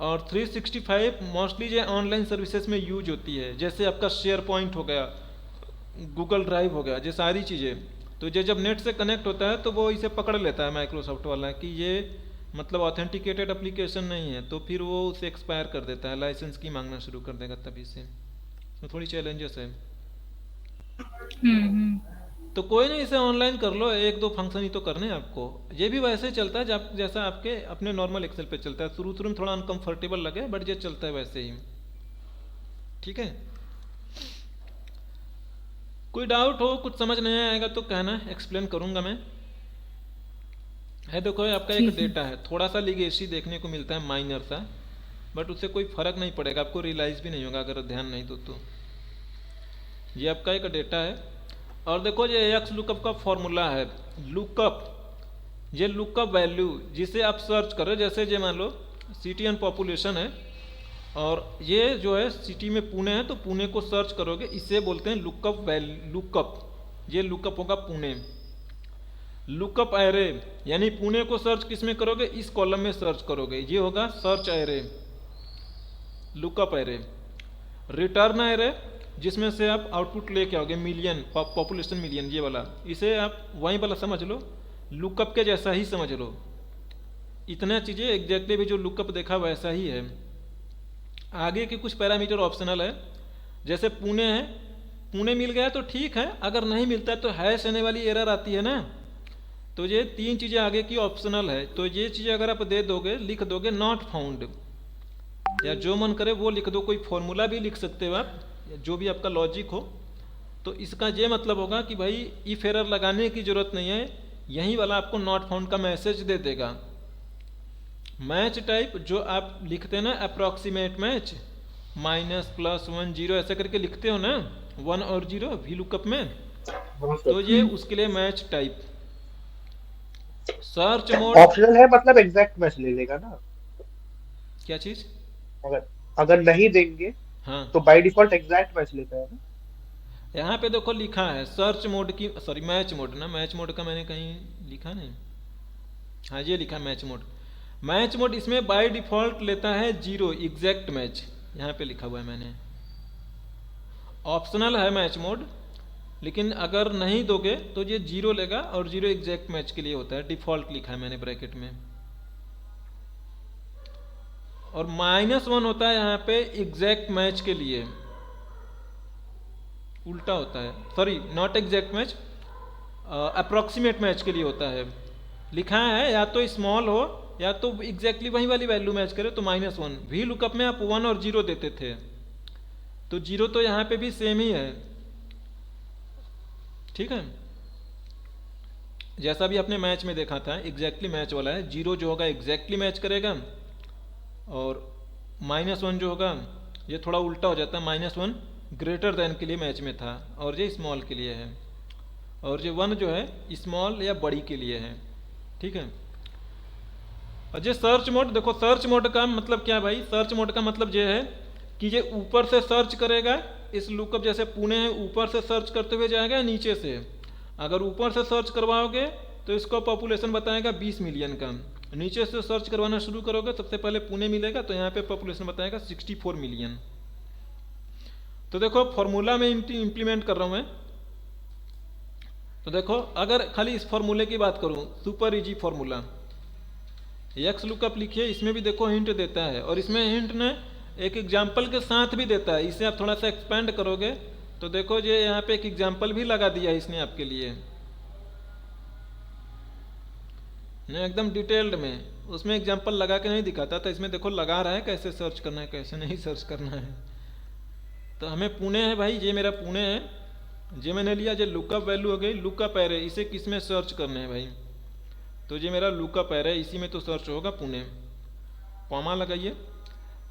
और 365 मोस्टली जो ऑनलाइन सर्विसेज में यूज होती है, जैसे आपका शेयर पॉइंट हो गया, गूगल ड्राइव हो गया, ये सारी चीज़ें। तो ये जब नेट से कनेक्ट होता है तो वो इसे पकड़ लेता है माइक्रोसॉफ्ट वाला कि ये मतलब ऑथेंटिकेटेड एप्लीकेशन नहीं है, तो फिर वो उसे एक्सपायर कर देता है, लाइसेंस की मांगना शुरू कर देगा तभी से। तो थोड़ी चैलेंजेस है। हम्म। तो कोई नहीं, इसे ऑनलाइन कर लो, एक दो फंक्शन ही तो करने हैं आपको। ये भी वैसे चलता है जैसा आपके अपने नॉर्मल एक्सेल पे चलता है। शुरू शुरू में थोड़ा अनकंफर्टेबल लगे, बट ये चलता है वैसे ही। ठीक है, कोई डाउट हो, कुछ समझ नहीं आएगा तो कहना, एक्सप्लेन करूंगा मैं। है देखो, ये आपका एक ठीक है। डेटा है, थोड़ा सा लिगेसी देखने को मिलता है, माइनर सा, बट उससे कोई फर्क नहीं पड़ेगा, आपको रियलाइज भी नहीं होगा अगर ध्यान नहीं दो तो। ये आपका एक डेटा है, और देखो ये एक्स लुकअप का फॉर्मूला है। लुकअप, ये लुकअप वैल्यू जिसे आप सर्च करो, जैसे ये मान लो सिटी एंड पॉपुलेशन है, और ये जो है सिटी में पुणे है, तो पुणे को सर्च करोगे, इसे बोलते हैं लुकअप वैल्यू। लुकअप, ये लुकअप होगा पुणे। लुकअप एरे, यानी पुणे को सर्च किस में करोगे, इस कॉलम में सर्च करोगे, ये होगा search array, lookup array. Return array, जिसमें से आप आउटपुट लेके आओगे मिलियन, पॉपुलेशन मिलियन, ये वाला, इसे आप वहीं वाला समझ लो, लुकअप के जैसा ही समझ लो। इतना चीज़ें एग्जैक्टली भी जो लुकअप देखा वैसा ही है। आगे के कुछ पैरामीटर ऑप्शनल है, जैसे पुणे है, पुणे मिल गया तो ठीक है, अगर नहीं मिलता है तो हैश आने वाली एरर आती है ना। तो ये तीन चीज़ें आगे की ऑप्शनल है, तो ये चीज़ें अगर आप दे दोगे, लिख दोगे नॉट फाउंड, या जो मन करे वो लिख दो, कोई फॉर्मूला भी लिख सकते हो आप, जो भी आपका लॉजिक हो। तो इसका ये मतलब होगा कि भाई इफ एरर लगाने की जरूरत नहीं है, यही वाला आपको नॉट फाउंड का मैसेज दे देगा। मैच टाइप जो आप लिखते हैं ना, अप्रॉक्सीमेट मैच, माइनस प्लस 1 0 ऐसा करके लिखते हो ना, 1 और 0 वी लुकअप में, तो ये उसके लिए match type. Search mode optional है, मतलब एग्जैक्ट मैच ले लेगा ना। क्या चीज? अगर अगर नहीं देंगे हाँ, तो बाय डिफॉल्ट एग्जैक्ट मैच लेता है ना। यहाँ पे देखो लिखा है सर्च मोड की, सॉरी मैच मोड ना, मैच मोड का मैंने कहीं लिखा नहीं, हाँ ये लिखा है मैच मोड। मैच मोड इसमें बाय डिफॉल्ट लेता है 0 एग्जैक्ट मैच, यहाँ पे लिखा हुआ है मैंने। ऑप्शनल है मैच मोड, लेकिन अगर नहीं दोगे तो ये 0 लेगा, और 0 एग्जैक्ट मैच के लिए होता है, डिफॉल्ट लिखा है मैंने ब्रैकेट में। और -1 होता है यहाँ पे एग्जैक्ट मैच के लिए, उल्टा होता है, sorry not exact match, approximate match के लिए होता है। लिखा है या तो स्मॉल हो या तो एग्जैक्टली वही वाली वैल्यू मैच करे, तो -1। वी लुकअप में आप 1 और 0 देते थे, तो 0 तो यहाँ पे भी सेम ही है। ठीक है, जैसा भी आपने मैच में देखा था, एग्जैक्टली मैच वाला है। 0 जो होगा एग्जैक्टली मैच करेगा, और -1 जो होगा ये थोड़ा उल्टा हो जाता है, -1 ग्रेटर देन के लिए मैच में था, और ये स्मॉल के लिए है, और ये 1 जो है स्मॉल या बड़ी के लिए है। ठीक है, और ये सर्च मोड, देखो सर्च मोड का मतलब क्या है भाई, सर्च मोड का मतलब ये है कि ये ऊपर से सर्च करेगा, इस लुकअप जैसे पुणे है, ऊपर से सर्च करते हुए जाएगा नीचे से। अगर ऊपर से सर्च करवाओगे तो इसको पॉपुलेशन बताएगा 20 मिलियन का, नीचे से सर्च करवाना शुरू करोगे सबसे पहले पुणे मिलेगा, तो यहाँ पे पॉपुलेशन बताएगा 64 मिलियन। तो देखो फॉर्मूला में इम्प्लीमेंट कर रहा हूँ मैं। तो देखो अगर खाली इस फॉर्मूले की बात करूँ, super easy formula, x lookup लिखिए, इसमें भी देखो हिंट देता है, और इसमें हिंट ने एक एग्जाम्पल के साथ भी देता है। इसे आप थोड़ा सा एक्सपेंड करोगे तो देखो ये यहाँ पे एक एग्जाम्पल भी लगा दिया है इसने आपके लिए, नहीं एकदम डिटेल्ड में, उसमें एग्जाम्पल लगा के नहीं दिखाता था, इसमें देखो लगा रहा है कैसे सर्च करना है कैसे नहीं सर्च करना है। तो हमें पुणे है भाई, ये मेरा पुणे है, ये मैंने लिया, ये लुकअप वैल्यू हो गई, लुकअप एरे, इसे किस में सर्च करना है भाई, तो ये मेरा लुकअप एरे, इसी में तो सर्च होगा पुणे। कॉमा लगाइए,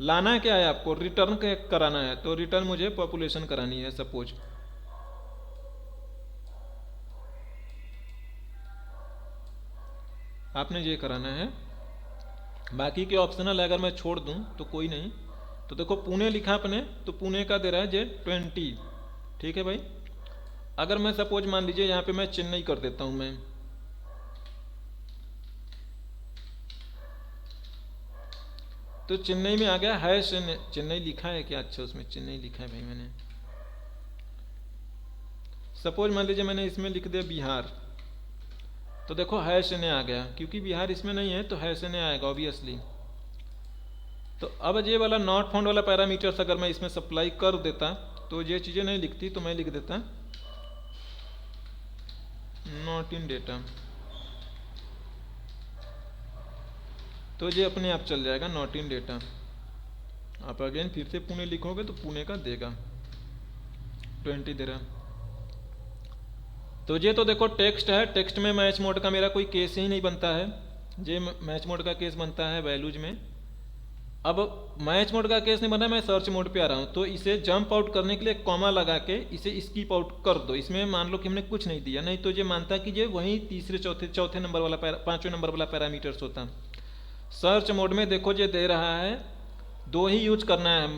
लाना क्या है आपको, रिटर्न कराना है, तो रिटर्न मुझे पॉपुलेशन करानी है सपोज। आपने ये कराना है, बाकी के ऑप्शनल अगर मैं छोड़ दूं तो कोई नहीं। तो देखो पुणे लिखा अपने, तो पुणे का दे रहा है जे 20। ठीक है भाई, अगर मैं सपोज मान लीजिए यहाँ पे मैं चेन्नई कर देता हूँ मैं, तो चेन्नई में आ गया है, चेन्नई लिखा है क्या, अच्छा उसमें चेन्नई लिखा है भाई मैंने। सपोज मान लीजिए मैंने इसमें लिख दिया बिहार, तो देखो हैश ने आ गया, क्योंकि बिहार इसमें नहीं है तो हैश ने आएगा ऑब्वियसली। तो अब ये वाला नॉट फाउंड वाला पैरामीटर्स अगर मैं इसमें सप्लाई कर देता तो ये चीज़ें नहीं लिखती, तो मैं लिख देता नॉट इन डेटा, तो ये अपने आप चल जाएगा नॉट इन डेटा। आप अगेन फिर से पुणे लिखोगे तो पुणे का देगा 20 दे रहा। तो ये तो देखो टेक्स्ट है, टेक्स्ट में मैच मोड का मेरा कोई केस ही नहीं बनता है, ये मैच मोड का केस बनता है वैल्यूज में। अब मैच मोड का केस नहीं बना, मैं सर्च मोड पे आ रहा हूँ, तो इसे जंप आउट करने के लिए कॉमा लगा के इसे स्कीप आउट कर दो। इसमें मान लो कि हमने कुछ नहीं दिया, नहीं तो ये मानता कि ये वही तीसरे चौथे नंबर वाला पांचवें नंबर वाला पैरामीटर्स होता। सर्च मोड में देखो ये दे रहा है, दो ही यूज करना है,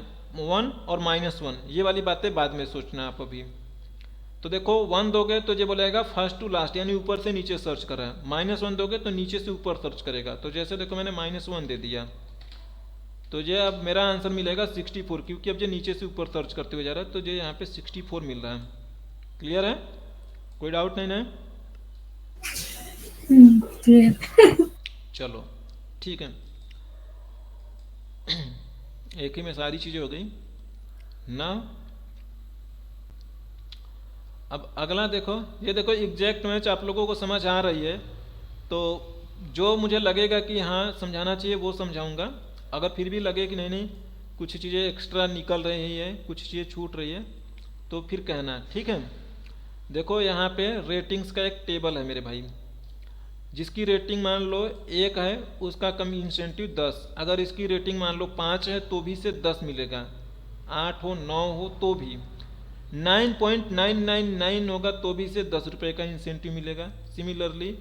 1 और -1, ये वाली बातें बाद में सोचना आप अभी। तो देखो 1 दोगे तो ये बोलेगा फर्स्ट टू लास्ट, यानी ऊपर से नीचे सर्च कर रहा है। -1 दोगे तो नीचे से ऊपर सर्च करेगा। तो जैसे देखो मैंने -1 दे दिया, तो ये अब मेरा आंसर मिलेगा 64, क्योंकि अब ये नीचे से ऊपर सर्च करते हुए जा रहा है, तो ये यहाँ पे 64 मिल रहा है। क्लियर है? कोई डाउट नहीं ना? चलो ठीक है, एक ही में सारी चीज़ें हो गई ना। अब अगला देखो, ये देखो एग्जैक्ट मैच आप लोगों को समझ आ रही है, तो जो मुझे लगेगा कि हाँ समझाना चाहिए वो समझाऊंगा। अगर फिर भी लगे कि नहीं कुछ चीज़ें एक्स्ट्रा निकल रही है, कुछ चीज़ें छूट रही है, तो फिर कहना, ठीक है। देखो यहाँ पे रेटिंग्स का एक टेबल है मेरे भाई, जिसकी रेटिंग मान लो 1 है उसका कम इंसेंटिव 10, अगर इसकी रेटिंग मान लो 5 है तो भी से 10 मिलेगा, 8 हो 9 हो तो भी, 9.999 होगा तो भी से 10 रुपये का इंसेंटिव मिलेगा। सिमिलरली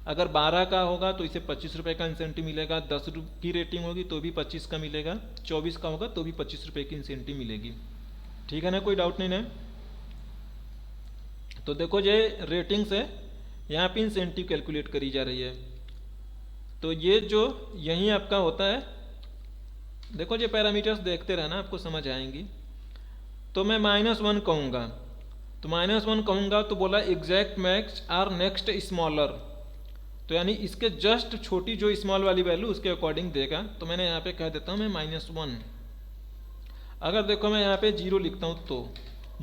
अगर 12 का होगा तो इसे 25 रुपये का इंसेंटिव मिलेगा, 10 की रेटिंग होगी तो भी 25 का मिलेगा, 24 का होगा तो भी 25 रुपये की इंसेंटिव मिलेगी। ठीक है ना, कोई डाउट नहीं ना? तो देखो ये रेटिंग्स है, यहाँ पे इंसेंटिव कैलकुलेट करी जा रही है। तो ये जो यहीं आपका होता है, देखो ये पैरामीटर्स देखते रहना, आपको समझ आएंगी। तो मैं -1 कहूँगा, तो -1 कहूँगा तो बोला exact match or next smaller, तो यानी इसके जस्ट छोटी जो स्मॉल वाली वैल्यू उसके अकॉर्डिंग देगा। तो मैंने यहाँ पे कह देता हूँ मैं -1। अगर देखो मैं यहाँ पे 0 लिखता हूँ, तो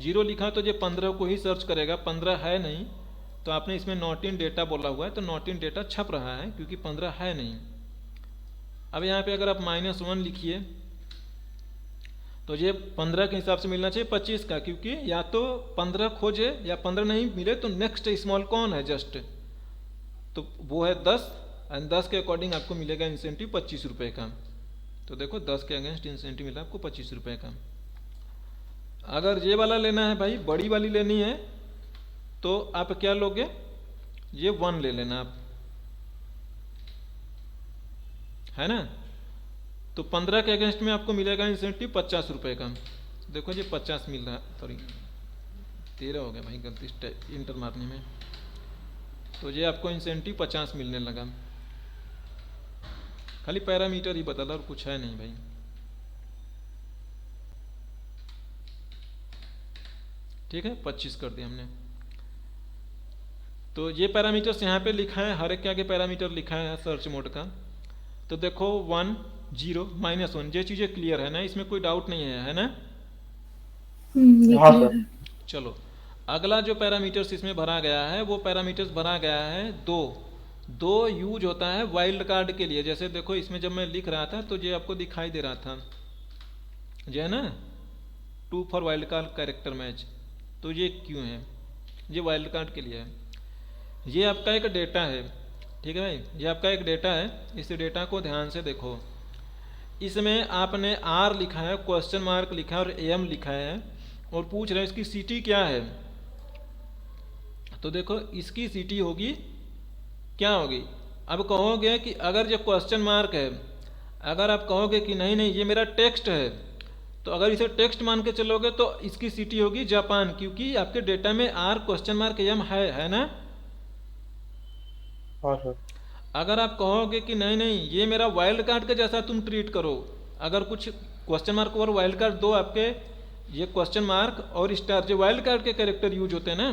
0 लिखा तो ये 15 को ही सर्च करेगा, 15 है नहीं, तो आपने इसमें नॉट इन डेटा बोला हुआ है, तो नॉट इन डेटा छप रहा है क्योंकि 15 है नहीं। अब यहाँ पे अगर आप -1 लिखिए तो ये 15 के हिसाब से मिलना चाहिए 25 का, क्योंकि या तो 15 खोजे या 15 नहीं मिले तो नेक्स्ट स्मॉल कौन है जस्ट, तो वो है 10, एंड 10 के अकॉर्डिंग आपको मिलेगा इंसेंटिव 25 रुपये का। तो देखो 10 के अगेंस्ट इंसेंटिव मिला आपको 25 रुपये का। अगर ये वाला लेना है भाई, बड़ी वाली लेनी है, तो आप क्या लोगे, ये 1 ले लेना आप, है ना। तो 15 के अगेंस्ट में आपको मिलेगा इंसेंटिव 50 रुपये का। देखो ये 50 मिल रहा है, सॉरी 13 हो गया भाई गलती इंटर मारने में, तो ये आपको इंसेंटिव 50 मिलने लगा। खाली पैरामीटर ही बदला और कुछ है नहीं भाई। ठीक है, 25 कर दिया हमने। तो ये पैरामीटर्स यहाँ पे लिखा है, हर एक के आगे पैरामीटर लिखा है सर्च मोड का। तो देखो 1 0 -1, ये चीज़ें क्लियर है ना, इसमें कोई डाउट नहीं है ना? हाँ सर। चलो अगला जो पैरामीटर्स इसमें भरा गया है, वो पैरामीटर्स भरा गया है दो यूज होता है वाइल्ड कार्ड के लिए। जैसे देखो इसमें जब मैं लिख रहा था तो ये आपको दिखाई दे रहा था, ये है ना 2 for wild card character match, तो ये क्यों है, ये वाइल्ड कार्ड के लिए है। ये आपका एक डेटा है, ठीक है भाई, ये आपका एक डेटा है। इस डेटा को ध्यान से देखो, इसमें आपने R लिखा है, क्वेश्चन मार्क लिखा है और AM लिखा है, और पूछ रहे हैं इसकी सिटी क्या है। तो देखो इसकी सिटी होगी क्या होगी। अब कहोगे कि अगर ये क्वेश्चन मार्क है, अगर आप कहोगे कि नहीं ये मेरा टेक्स्ट है, तो अगर इसे टेक्स्ट मान के चलोगे तो इसकी सिटी होगी जापान, क्योंकि आपके डेटा में R क्वेश्चन मार्क AM है ना। हाँ सर। अगर आप कहोगे कि नहीं ये मेरा वाइल्ड कार्ड के जैसा तुम ट्रीट करो, अगर कुछ क्वेश्चन मार्क और वाइल्ड कार्ड दो आपके, ये क्वेश्चन मार्क और स्टार जो वाइल्ड कार्ड के कैरेक्टर यूज होते हैं ना,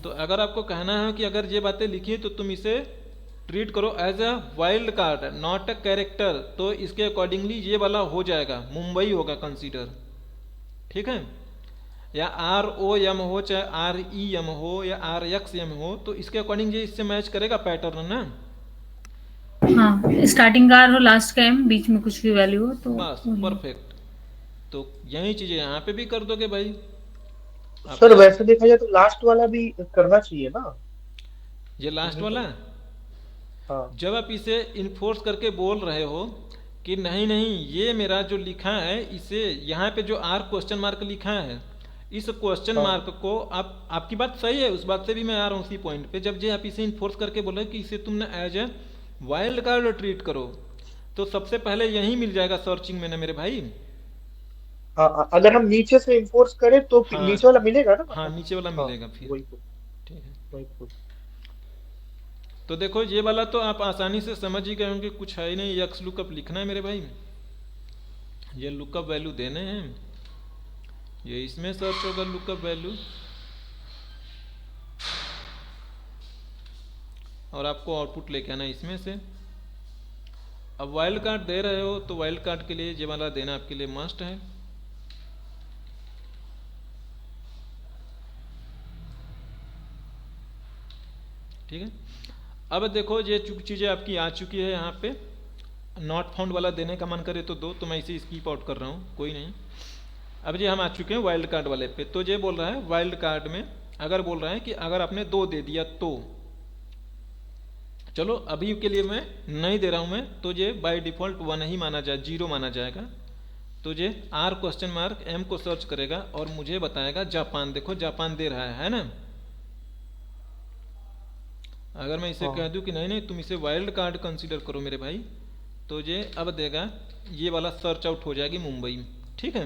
तो अगर आपको कहना है कि अगर ये बातें लिखी हैं तो तुम इसे ट्रीट करो as a wild card, not a character, तो इसके अकॉर्डिंगली ये वाला हो जाएगा, मुंबई होगा कंसीडर, ठीक है। या ROM हो चाहे REM हो या RXM हो, तो इसके अकॉर्डिंग ये इससे मैच करेगा पैटर्न ना। हाँ, स्टार्टिंग का R हो, लास्ट का M, बीच में कुछ भी वैल्यू हो तो बस वही। परफेक्ट। तो यही चीजें यहाँ पे भी कर दोगे भाई आप। सर वैसे देखा जाए तो लास्ट वाला भी करना चाहिए ना। ये लास्ट वाला हाँ जब आप इसे इन्फोर्स करके बोल रहे हो कि नहीं नहीं ये मेरा जो लिखा है, इसे यहाँ पे जो क्वेश्चन मार्क लिखा है, इस क्वेश्चन हाँ मार्क को आप, आपकी बात सही है, उस बात से भी मैं आ रहा हूँ उसी पॉइंट पे। जब जे आप इसे इन्फोर्स करके बोले कि इसे तुमने as a wild card treat करो, तो सबसे पहले यही मिल जाएगा सर्चिंग में ना मेरे भाई। हाँ, अगर हम नीचे से इन्फोर्स करें तो हाँ नीचे वाला मिलेगा ना हाँ, मतलब। नीचे वाला हाँ मिलेगा फिर। वही तो, ठीक है, वही तो। तो देखो ये वाला तो आप आसानी से समझ ही गए होंगे, कुछ है ही नहीं, एक्स लुकअप लिखना है मेरे भाई, ये लुकअप वैल्यू देने हैं, ये इसमें सर्च होगा लुकअप वैल्यू, और आपको आउटपुट लेके आना इसमें से। अब वाइल्ड कार्ड दे रहे हो तो वाइल्ड कार्ड के लिए ये वाला देना आपके लिए मस्ट है। ठीक है, अब देखो ये चीज़ें आपकी आ चुकी है यहाँ पे। नॉट फाउंड वाला देने का मन करे तो दो, तो मैं इसे स्कीप आउट कर रहा हूँ, कोई नहीं। अब ये हम आ चुके हैं वाइल्ड कार्ड वाले पे। तो ये बोल रहा है वाइल्ड कार्ड में अगर बोल रहा है कि अगर आपने 2 दे दिया तो, चलो अभी के लिए मैं नहीं दे रहा हूँ मैं, तो ये बाय डिफॉल्ट 1 ही माना जाए, 0 माना जाएगा। तो ये R?M को सर्च करेगा और मुझे बताएगा जापान। देखो जापान दे रहा है ना। अगर मैं इसे हाँ कह दूं कि नहीं नहीं तुम इसे वाइल्ड कार्ड कंसीडर करो मेरे भाई, तो ये अब देगा, ये वाला सर्च आउट हो जाएगी मुंबई। ठीक है,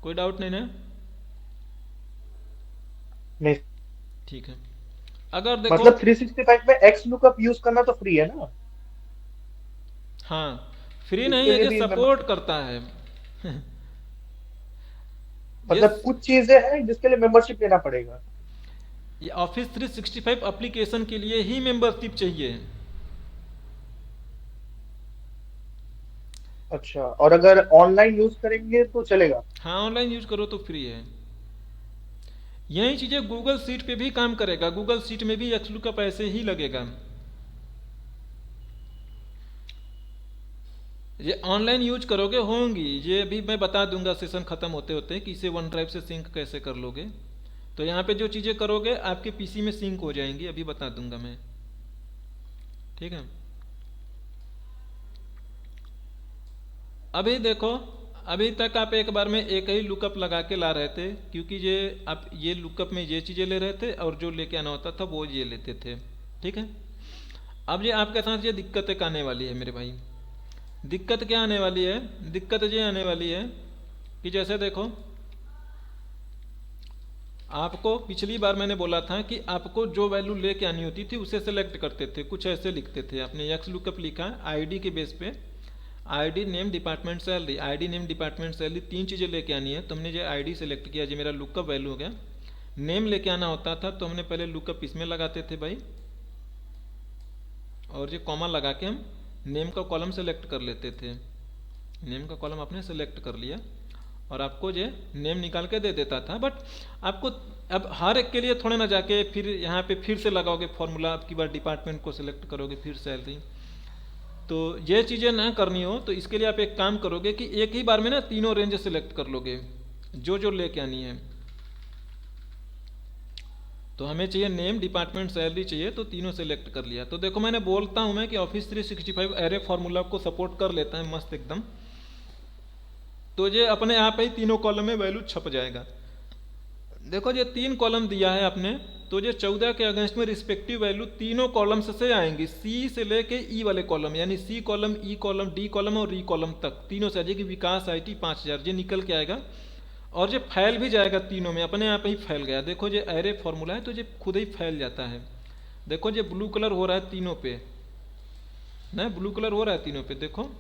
कोई डाउट नहीं ना? नहीं, ठीक है, अगर देखो मतलब 365 में एक्स लुकअप यूज करना तो फ्री है ना। हाँ, फ्री नहीं इसके है, लिए जो भी सपोर्ट करता है ये मतलब कुछ चीजें हैं जिसके लिए मेंबरशिप लेना पड़ेगा। ये ऑफिस 365 एप्लीकेशन के लिए ही मेंबरशिप चाहिए। अच्छा, और अगर ऑनलाइन यूज करेंगे तो चलेगा। हाँ, ऑनलाइन यूज करो तो फ्री है। यही चीजें गूगल सीट पे भी काम करेगा, गूगल सीट में भी एक्सलुकअप ऐसे ही लगेगा। ये ऑनलाइन यूज करोगे होंगी, ये भी मैं बता दूंगा सेशन खत्म होते होते कि इसे वन ड्राइव से सिंक कैसे कर लोगे। तो यहाँ पे जो चीज़ें करोगे आपके पीसी में सिंक हो जाएंगी, अभी बता दूंगा मैं। ठीक है, अभी देखो, अभी तक आप एक बार में एक ही लुकअप लगा के ला रहे थे, क्योंकि ये आप ये लुकअप में ये चीज़ें ले रहे थे और जो लेके आना होता था वो ये लेते थे। ठीक है, अब ये आपके साथ ये दिक्कत एक आने वाली है मेरे भाई। दिक्कत क्या आने वाली है? दिक्कत ये आने वाली है कि जैसे देखो, आपको पिछली बार मैंने बोला था कि आपको जो वैल्यू लेके आनी होती थी उसे सेलेक्ट करते थे, कुछ ऐसे लिखते थे। आपने एक्स लुकअप लिखा आईडी के बेस पे, ID name department salary, ID name department salary, 3 चीज़ें लेके आनी है। तो हमने जो आईडी सेलेक्ट किया, जो मेरा लुकअप वैल्यू हो गया। नेम लेके आना होता था तो हमने पहले लुकअप इसमें लगाते थे भाई, और ये कॉमा लगा के हम नेम का कॉलम सेलेक्ट कर लेते थे। नेम का कॉलम आपने सेलेक्ट कर लिया और आपको ये नेम निकाल के दे देता था। बट आपको अब हर एक के लिए थोड़े ना जाके फिर यहाँ पे फिर से लगाओगे फॉर्मूला, आपकी बार डिपार्टमेंट को सिलेक्ट करोगे फिर सैलरी। तो ये चीज़ें ना करनी हो तो इसके लिए आप एक काम करोगे कि एक ही बार में ना तीनों रेंज सेलेक्ट कर लोगे जो जो लेके आनी है। तो हमें चाहिए नेम डिपार्टमेंट सैलरी चाहिए, तो तीनों सेलेक्ट कर लिया। तो देखो मैंने बोलता हूँ मैं कि ऑफिस 365 एरे फार्मूला को सपोर्ट कर लेता है मस्त एकदम। तो ये अपने आप ही तीनों कॉलम में वैल्यू छप जाएगा। देखो ये 3 कॉलम दिया है आपने, तो ये 14 के अगेंस्ट में रिस्पेक्टिव वैल्यू तीनों कॉलम्स से आएंगी, सी से लेके ई वाले कॉलम, यानी सी कॉलम, ई कॉलम, डी कॉलम और ई कॉलम तक तीनों से आ जाएगी। विकास IT 5000 ये निकल के आएगा और ये फैल भी जाएगा तीनों में, अपने आप ही फैल गया। देखो ये एरे फॉर्मूला है तो ये खुद ही फैल जाता है। देखो ये ब्लू कलर हो रहा है तीनों पे ना, ब्लू कलर हो रहा है तीनों पे। देखो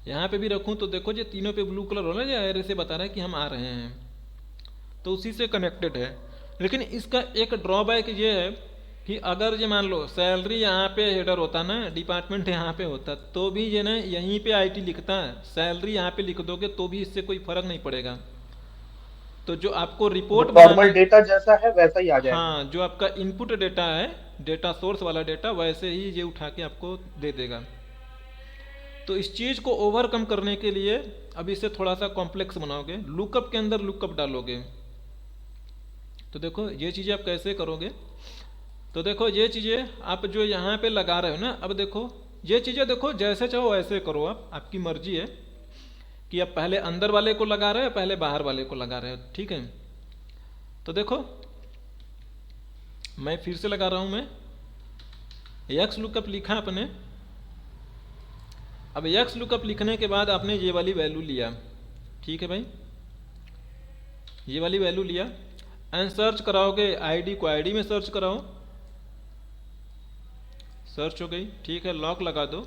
यहाँ पे भी रखूँ तो देखो ये तीनों पे ब्लू कलर हो रहा है, ये एरे से बता रहा है कि हम आ रहे हैं, तो उसी से कनेक्टेड है। लेकिन इसका एक ड्रॉबैक ये है कि अगर ये मान लो सैलरी यहाँ पे हेडर होता ना, डिपार्टमेंट यहाँ पे होता, तो भी ये ना यहीं पे आईटी लिखता है, सैलरी यहाँ पे लिख दोगे तो भी इससे कोई फर्क नहीं पड़ेगा। तो जो आपको रिपोर्ट नॉर्मल डेटा जैसा है वैसा ही आ जाएगा। हाँ, जो आपका इनपुट डेटा है, डेटा सोर्स वाला डेटा, वैसे ही ये उठा के आपको दे देगा। तो इस चीज़ को ओवरकम करने के लिए अब इसे थोड़ा सा कॉम्प्लेक्स बनाओगे, लुकअप के अंदर लुकअप डालोगे। तो देखो ये चीज़ें आप कैसे करोगे, तो देखो ये चीज़ें आप जो यहाँ पे लगा रहे हो ना, अब देखो ये चीज़ें देखो जैसे चाहो वैसे करो, आप आपकी मर्जी है कि आप पहले अंदर वाले को लगा रहे हो पहले बाहर वाले को लगा रहे हो, ठीक है। तो देखो मैं फिर से लगा रहा हूँ, मैं एक्स लुकअप लिखा अपने। अब एक्स लुकअप लिखने के बाद आपने ये वाली वैल्यू लिया, ठीक है भाई, ये वाली वैल्यू लिया एंड सर्च कराओगे, आईडी को आईडी में सर्च कराओ, सर्च हो गई, ठीक है, लॉक लगा दो।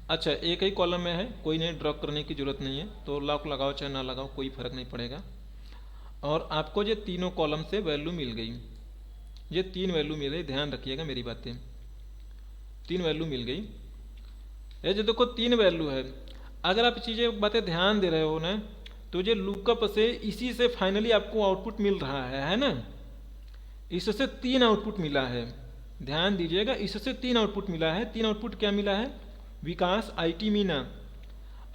अच्छा एक ही कॉलम में है, कोई नहीं ड्रॉप करने की जरूरत नहीं है, तो लॉक लगाओ चाहे ना लगाओ कोई फर्क नहीं पड़ेगा। और आपको ये तीनों कॉलम से वैल्यू मिल गई, ये 3 वैल्यू मिल गई, ध्यान रखिएगा मेरी बातें, 3 वैल्यू मिल गई। ये जो देखो 3 वैल्यू है, अगर आप चीज़ें बातें ध्यान दे रहे हो ना, तो ये लुकअप से इसी से फाइनली आपको आउटपुट मिल रहा है ना, इससे 3 आउटपुट मिला है, ध्यान दीजिएगा, इससे 3 आउटपुट मिला है। 3 आउटपुट क्या मिला है, विकास आईटी मीना।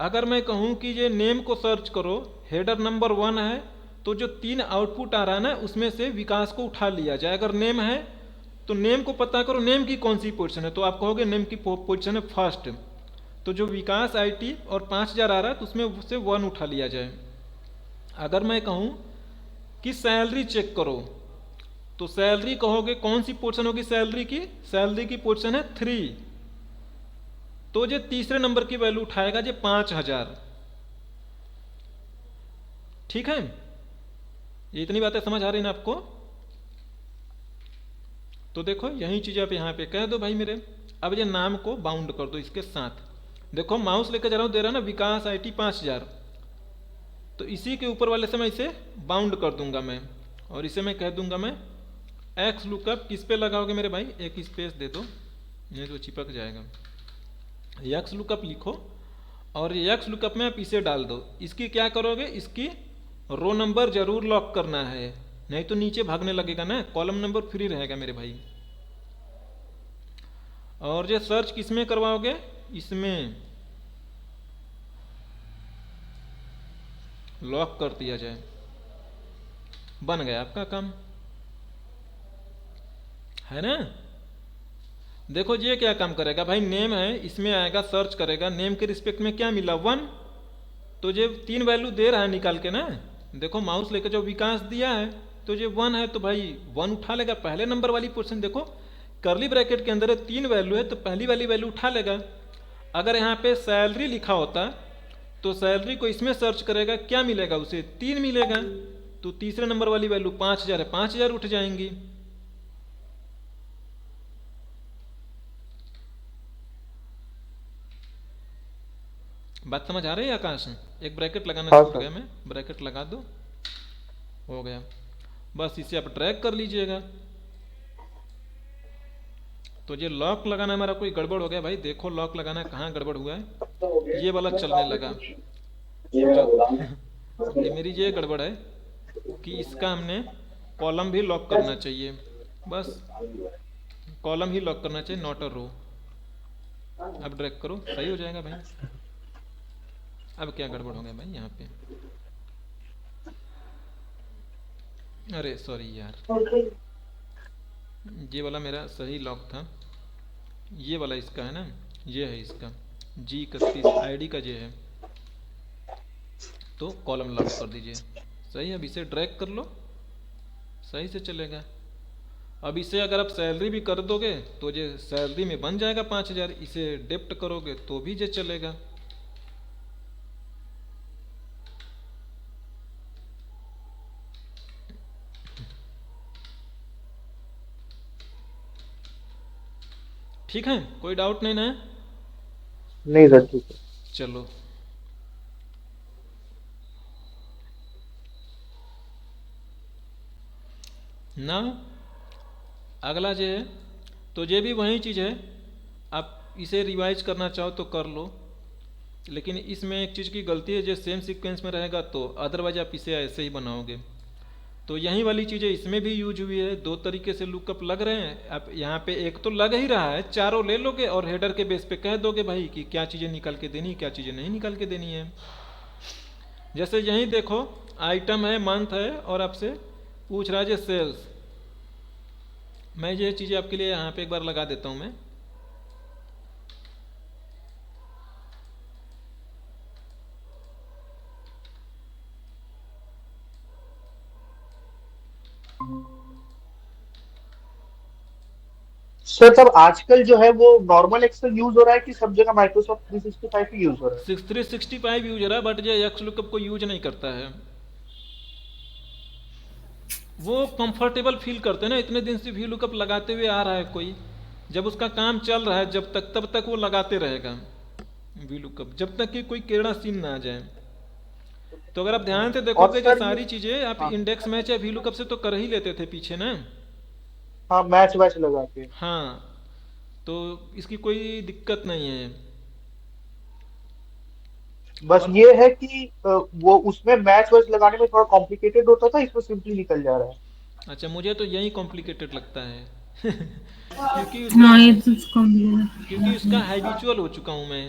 अगर मैं कहूँ कि ये नेम को सर्च करो, हेडर नंबर 1 है, तो जो 3 आउटपुट आ रहा है ना उसमें से विकास को उठा लिया जाए। अगर नेम है तो नेम को पता करो, नेम की कौन सी पोजीशन है, तो आप कहोगे नेम की पोजीशन है फर्स्ट, तो जो विकास आईटी और 5000 आ रहा है तो उसमें से 1 उठा लिया जाए। अगर मैं कहूँ कि सैलरी चेक करो, तो सैलरी कहोगे कौन सी पोजीशन होगी सैलरी की पोजीशन है 3, तो ये तीसरे नंबर की वैल्यू उठाएगा, ये 5000, ठीक है। ये इतनी बातें समझ आ रही ना आपको। तो देखो यही चीज आप यहाँ पे कह दो भाई मेरे। अब ये नाम को बाउंड कर दो इसके साथ, देखो माउस लेकर जा रहा हूँ, दे रहा ना विकास आईटी 5000, तो इसी के ऊपर वाले से मैं इसे बाउंड कर दूंगा मैं, और इसे मैं कह दूंगा मैं एक्स लुकअप। किस पे लगाओगे मेरे भाई, एक स्पेस दे दो, नहीं तो चिपक जाएगा। एक्स लुकअप लिखो और एक्स लुकअप में आप इसे डाल दो। इसकी क्या करोगे, इसकी रो नंबर जरूर लॉक करना है, नहीं तो नीचे भागने लगेगा ना, कॉलम नंबर फ्री रहेगा मेरे भाई। और ये सर्च किस में करवाओगे, इसमें लॉक कर दिया जाए, बन गया आपका काम, है ना। देखो ये क्या काम करेगा भाई, नेम है इसमें आएगा, सर्च करेगा, नेम के रिस्पेक्ट में क्या मिला 1, तो ये 3 वैल्यू दे रहा है निकाल के ना। देखो माउस लेकर जो विकास दिया है तो ये 1 है, तो भाई 1 उठा लेगा, पहले नंबर वाली पोजीशन। देखो करली ब्रैकेट के अंदर 3 वैल्यू है, तो पहली वाली वैल्यू उठा लेगा। अगर यहाँ पे सैलरी लिखा होता तो सैलरी को इसमें सर्च करेगा, क्या मिलेगा उसे 3 मिलेगा, तो तीसरे नंबर वाली वैल्यू 5000 है, 5000 उठ जाएंगी। बात समझ आ रही है आकाश, एक ब्रैकेट लगाना छूट गया, मैं ब्रैकेट लगा दो, हो गया। बस इसे आप ड्रैग कर लीजिएगा। तो ये लॉक लगाना हमारा कोई गड़बड़ हो गया भाई, देखो लॉक लगाना कहाँ गड़बड़ हुआ है, ये वाला चलने लगा, ये मेरी ये गड़बड़ है कि इसका हमने कॉलम भी लॉक करना चाहिए, बस कॉलम ही लॉक करना चाहिए, नॉट अ रो। अब ड्रैग करो, सही हो जाएगा भाई। अब क्या गड़बड़ हो गया भाई यहाँ पे, अरे सॉरी यार, ये वाला मेरा सही लॉक था, ये वाला इसका है ना, ये है इसका G31 आईडी का ये है, तो कॉलम लॉक कर दीजिए, सही। अब इसे ड्रैग कर लो, सही से चलेगा। अब इसे अगर आप सैलरी भी कर दोगे तो ये सैलरी में बन जाएगा 5000, इसे डेप्ट करोगे तो भी ये चलेगा। ठीक है, कोई डाउट नहीं ना? नहीं सर, ठीक है। चलो ना अगला जो है तो ये भी वही चीज़ है, आप इसे रिवाइज करना चाहो तो कर लो, लेकिन इसमें एक चीज़ की गलती है, जो सेम सीक्वेंस में रहेगा तो अदरवाइज आप इसे ऐसे ही बनाओगे। तो यही वाली चीज़ें इसमें भी यूज हुई है, दो तरीके से लुकअप लग रहे हैं। अब यहाँ पे एक तो लग ही रहा है, चारों ले लोगे और हेडर के बेस पे कह दोगे भाई कि क्या चीज़ें निकाल के देनी, क्या चीज़ें नहीं निकाल के देनी है। जैसे यहीं देखो आइटम है, मंथ है, और आपसे पूछ रहा है जो सेल्स। मैं ये चीज़ें आपके लिए यहाँ पे एक बार लगा देता हूँ मैं। सर तब आजकल जो है वो नॉर्मल एक्सेल यूज हो रहा है कि सब जगह माइक्रोसॉफ्ट 365 ही यूज हो रहा है? 6365 यूज हो रहा है, बट ये एक्स लुकअप को यूज नहीं करता है। वो कंफर्टेबल फील करते हैं ना, इतने दिन से वी लुकअप लगाते हुए आ रहा है कोई, जब उसका काम चल रहा है जब तक, तब तक वो लगाते रहेगा वी लुकअप, जब तक कि कोई केड़ा सीन ना आ जाए। तो अगर आप ध्यान से और देखोगे जो सर सारी चीजें आप हाँ इंडेक्स मैच या वी लुकअप से तो कर ही लेते थे पीछे ना। हाँ मैच वैच लगा के। हाँ, तो इसकी कोई दिक्कत नहीं है। बस और ये है कि वो उसमें मैच वैच लगाने में थोड़ा कॉम्प्लिकेटेड होता था, इसमें सिंपली निकल जा रहा है। अच्छा, मुझे तो यही कॉम्प्लिकेटेड लगता है क्योंकि उसका हाँ ये तो उसको क्योंकि उसका हैबिचुअल हो चुका हूँ मैं।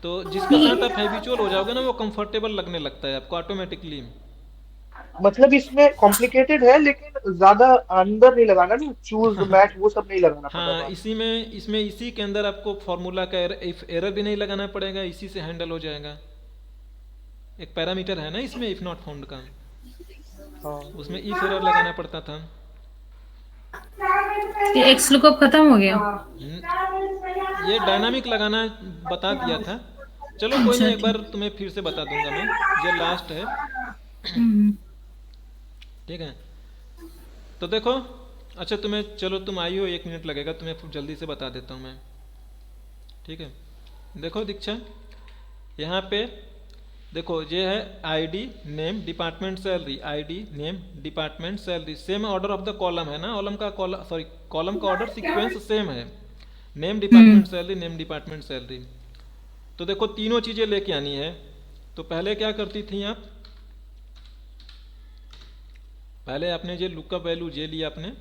तो जिसके साथ आप हैबिचुअल हो जाओगे ना, वो कंफर्टेबल लगने लगता है आपको ऑटोमेटिकली। मतलब इसमें कॉम्प्लिकेटेड है लेकिन ज्यादा अंदर नहीं लगाना, ना चूज मैच वो सब नहीं लगाना पड़ा हाँ, बात। इसी में इसमें इसी के अंदर आपको फॉर्मूला का इफ एरर भी नहीं लगाना पड़ेगा, इसी से हैंडल हो जाएगा। एक पैरामीटर है ना इसमें इफ नॉट फाउंड का, हाँ उसमें इफ एरर लगाना पड़ता था। ये एक्स लुकअप खत्म हो गया। ये डायनामिक लगाना बता दिया था। चलो कोई अच्छा नहीं, एक बार ठीक। तुम्हें फिर से बता दूंगा मैं, ये लास्ट है। हम्म, ठीक है, तो देखो। अच्छा तुम्हें, चलो तुम आई हो, 1 मिनट लगेगा, तुम्हें जल्दी से बता देता हूँ मैं। ठीक है, देखो दीक्षा, यहाँ पे देखो ये है ID name department salary, ID name department salary, same order of the column है ना, कॉलम का कॉलम, सॉरी कॉलम का ऑर्डर सीक्वेंस सेम है। Name hmm, department salary, name department salary. तो देखो तीनों चीज़ें लेके आनी है। तो पहले क्या करती थी आप, पहले आपने ये लुकअप वैल्यू ये लिया आपने,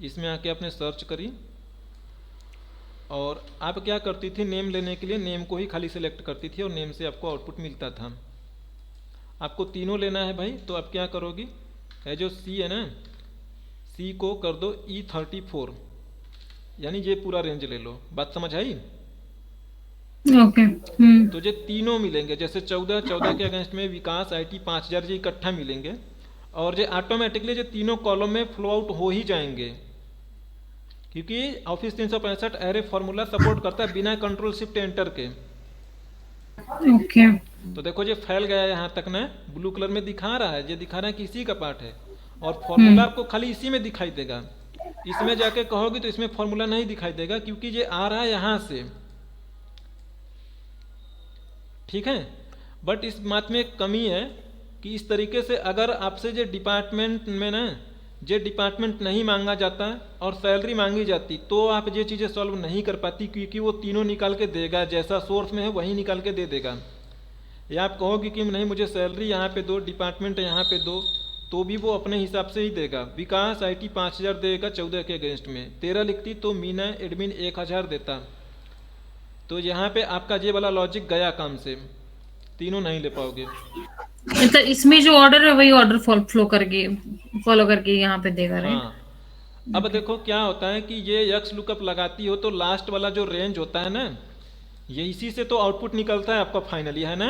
इसमें आके आपने सर्च करी, और आप क्या करती थी, नेम लेने के लिए नेम को ही खाली सेलेक्ट करती थी और नेम से आपको आउटपुट मिलता था। आपको तीनों लेना है भाई, तो आप क्या करोगी, है जो सी है ना, सी को कर दो E34, यानी ये पूरा रेंज ले लो। बात समझ आई? ओके। हम्म, तो ये तीनों मिलेंगे, जैसे 14 के अगेंस्ट में विकास IT 5000 ये इकट्ठा मिलेंगे, और ये ऑटोमेटिकली ये तीनों कॉलम में फ्लो आउट हो ही जाएंगे, क्योंकि ऑफिस 365 एरे फॉर्मूला सपोर्ट करता है बिना कंट्रोल शिफ्ट एंटर के। ओके। तो देखो ये फैल गया यहाँ तक ना, ब्लू कलर में दिखा रहा है, ये दिखा रहा है कि इसी का पार्ट है, और फॉर्मूला आपको खाली इसी में दिखाई देगा। इसमें जाके कहोगे तो इसमें फॉर्मूला नहीं दिखाई देगा, क्योंकि ये आ रहा है यहाँ से। ठीक है, बट इस बात में एक कमी है कि इस तरीके से अगर आपसे जो डिपार्टमेंट में ना, जो डिपार्टमेंट नहीं मांगा जाता और सैलरी मांगी जाती, तो आप ये चीज़ें सॉल्व नहीं कर पाती, क्योंकि वो तीनों निकाल के देगा, जैसा सोर्स में है वही निकाल के दे देगा। या आप कहोगे कि नहीं मुझे सैलरी यहाँ पे दो, डिपार्टमेंट यहाँ पे दो, तो भी वो अपने हिसाब से ही देगा। विकास IT 5000 देगा 14 के अगेंस्ट में, 13 लिखती तो मीना एडमिन 1000 देता। तो यहाँ पे आपका ये वाला लॉजिक गया काम से, तीनों नहीं ले पाओगे। तो इसमें जो ऑर्डर है वही ऑर्डर फॉलो करके यहाँ पे देगा, राइट? हाँ, अब देखो क्या होता है कि ये यक्स लुकअप लगाती हो तो लास्ट वाला जो रेंज होता है ना, ये इसी से तो आउटपुट निकलता है आपका फाइनली, है ना।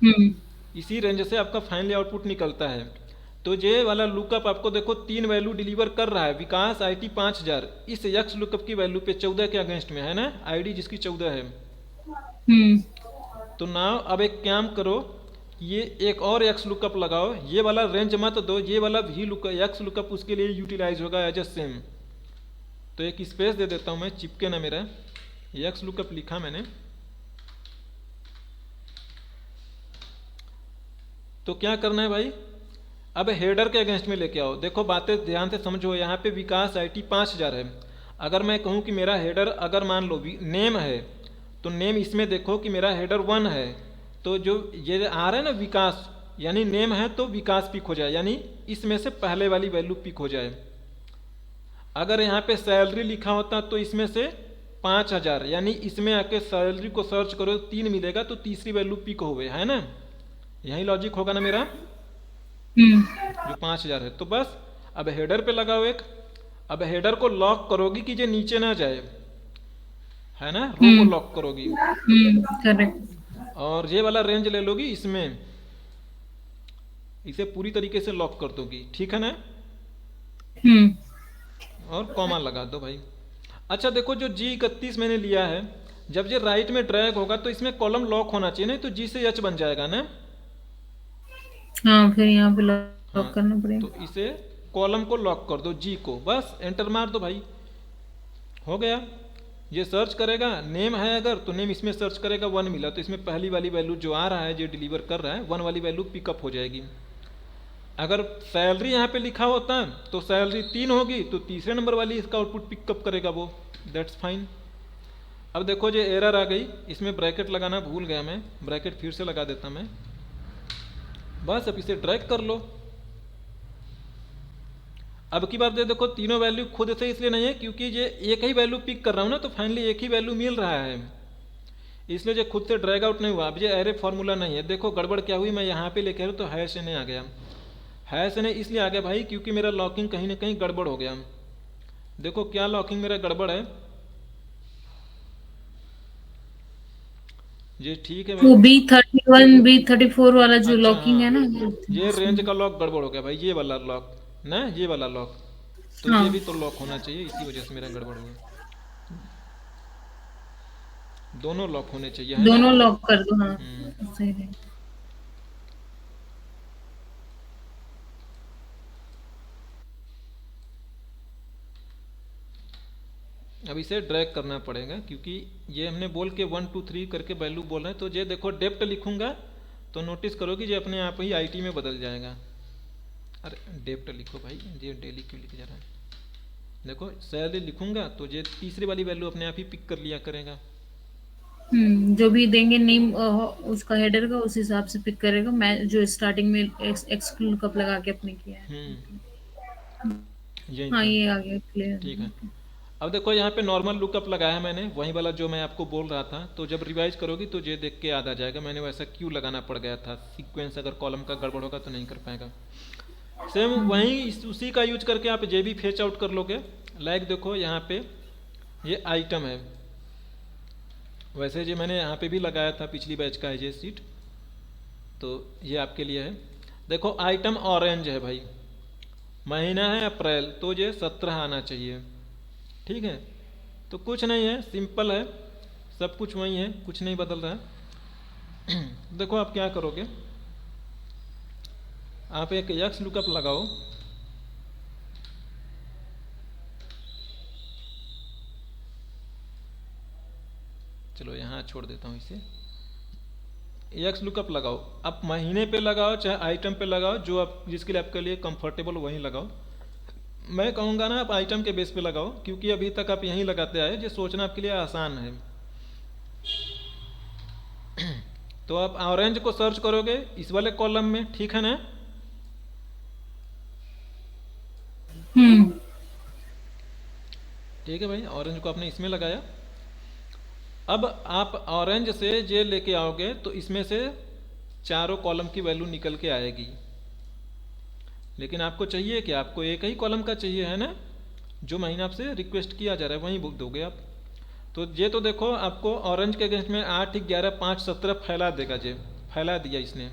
हम्म, इसी रेंज से आपका फाइनली आउटपुट निकलता है। तो ये वाला लुकअप आपको देखो 3 वैल्यू डिलीवर कर रहा है, विकास IT 5000 इस यक्स लुकअप की वैल्यू पे 14 के अगेंस्ट में, है ना, आईडी जिसकी 14 है। हम्म, तो नाउ अब एक काम करो, ये एक और एक्स लुकअप लगाओ, ये वाला रेंज मत दो, ये वाला भी लुकअप एक्स लुकअप उसके लिए यूटिलाइज होगा एज ए सेम। तो एक स्पेस दे देता हूँ मैं, चिपके ना मेरा, एक्स लुकअप लिखा मैंने। तो क्या करना है भाई, अब हेडर के अगेंस्ट में लेके आओ। देखो बातें ध्यान से समझो, यहाँ पे विकास आईटी 5000 है। अगर मैं कहूँ कि मेरा हेडर अगर मान लो नेम है, तो नेम इसमें देखो कि मेरा हेडर 1 है, तो जो ये आ रहा है ना विकास, यानी नेम है तो विकास पिक हो जाए, यानी इसमें से पहले वाली वैल्यू पिक हो जाए। अगर यहाँ पे सैलरी लिखा होता तो इसमें से 5000, यानी इसमें आके सैलरी को सर्च करो 3 मिलेगा तो तीसरी वैल्यू पिक हो गई, है ना? यही लॉजिक होगा ना मेरा, जो 5000 है। तो बस अब हेडर पे लगाओ एक। अब हेडर को लॉक करोगी कि ये नीचे ना जाए, है ना? रो को लॉक करोगी, करेक्ट। और ये वाला रेंज ले लोगी, इसमें इसे पूरी तरीके से लॉक कर दोगी, ठीक है ना? और कॉमा लगा दो भाई। अच्छा देखो, जो G31 मैंने लिया है, जब ये राइट में ड्रैग होगा तो इसमें कॉलम लॉक होना चाहिए, नहीं तो G से H बन जाएगा ना। हाँ, फिर यहाँ पे लॉक करना पड़ेगा। तो इसे कॉलम को लॉक कर दो, G को, बस एंटर मार दो भाई, हो गया। ये सर्च करेगा, नेम है अगर तो नेम इसमें सर्च करेगा, 1 मिला तो इसमें पहली वाली वैल्यू जो आ रहा है, जो डिलीवर कर रहा है, 1 वाली वैल्यू पिकअप हो जाएगी। अगर सैलरी यहाँ पे लिखा होता तो सैलरी 3 होगी, तो तीसरे नंबर वाली इसका आउटपुट पिकअप करेगा वो, दैट्स फाइन। अब देखो ये एरर आ गई, इसमें ब्रैकेट लगाना भूल गया मैं, ब्रैकेट फिर से लगा देता मैं। बस अब इसे ड्रैग कर लो। अब की बार देखो, तीनों वैल्यू खुद से इसलिए नहीं है क्योंकि ये एक ही वैल्यू पिक कर रहा हूँ ना, तो फाइनली एक ही वैल्यू मिल रहा है, इसलिए जो खुद से ड्रैग आउट नहीं हुआ। अब ये एरे फॉर्मूला नहीं है। देखो गड़बड़ क्या हुई, मैं यहाँ पे लेके आ रहा हूँ तो हैश नहीं आ गया। हैश नहीं इसलिए आ गया भाई क्योंकि मेरा लॉकिंग कहीं ना कहीं गड़बड़ हो गया। देखो क्या लॉकिंग मेरा गड़बड़ है, ये ठीक है वो B31 B34 वाला जो अच्छा, लॉकिंग है ना, ये रेंज का लॉक गड़बड़ हो गया भाई, ये वाला लॉक ना, ये वाला लॉक, तो ये भी तो लॉक होना चाहिए, इसी वजह से मेरा गड़बड़ हुआ। दोनों लॉक होने चाहिए, है दोनों ना? लॉक कर दो। हाँ, सही है। अब इसे ड्रैग करना पड़ेगा क्योंकि ये हमने बोल के 1 2 3 करके वैल्यू बोल रहे हैं। तो ये देखो डेप्ट लिखूंगा तो नोटिस करो कि ये अपने आप ही आईटी में बदल जाएगा। अरे डेप्ट लिखो भाई, ये डेली क्यों लिख जा रहा है? देखो सैलरी लिखूंगा तो ये तीसरी वाली वैल्यू अपने आप ही पिक कर लिया करेगा। जो भी देंगे नेम उसका हेडर का, उस हिसाब से पिक करेगा। मैं जो स्टार्टिंग में एक्सक्लूड कप लगा के अपने किया है। यही हाँ, था, ये आ गया क्लियर। ठीक है। अब देखो यहाँ पे नॉर्मल लुकअप लगाया मैंने, वही वाला जो मैं आपको बोल रहा था। तो जब रिवाइज करोगी तो ये देख के याद आ जाएगा मैंने वैसा क्यों लगाना पड़ गया था। सीक्वेंस अगर कॉलम का गड़बड़ होगा तो नहीं कर पाएगा। सेम वही उसी का यूज करके आप ये भी फेच आउट कर लोगे। लाइक देखो यहाँ पे ये आइटम है, वैसे जो मैंने यहाँ पे भी लगाया था पिछली बैच का है ये सीट, तो ये आपके लिए है। देखो आइटम ऑरेंज है भाई, महीना है अप्रैल, तो ये 17 आना चाहिए, ठीक है। तो कुछ नहीं है, सिंपल है, सब कुछ वही है, कुछ नहीं बदल रहा है। देखो आप क्या करोगे, आप एक एक्स लुकअप लगाओ, चलो यहाँ छोड़ देता हूँ इसे। एक्स लुकअप लगाओ, आप महीने पे लगाओ चाहे आइटम पे लगाओ, जो आप जिसके लिए आपके लिए कंफर्टेबल वहीं लगाओ। मैं कहूँगा ना आप आइटम के बेस पे लगाओ, क्योंकि अभी तक आप यहीं लगाते आए, जो सोचना आपके लिए आसान है। तो आप ऑरेंज को सर्च करोगे इस वाले कॉलम में, ठीक है ना? ठीक है भाई, ऑरेंज को आपने इसमें लगाया। अब आप ऑरेंज से जे लेके आओगे तो इसमें से चारों कॉलम की वैल्यू निकल के आएगी। लेकिन आपको चाहिए कि आपको एक ही कॉलम का चाहिए, है ना? जो महीना आपसे रिक्वेस्ट किया जा रहा है वहीं बुक दोगे आप। तो ये तो देखो आपको ऑरेंज के अगेंस्ट में 8 11 5 17 फैला देगा, जे फैला दिया इसने।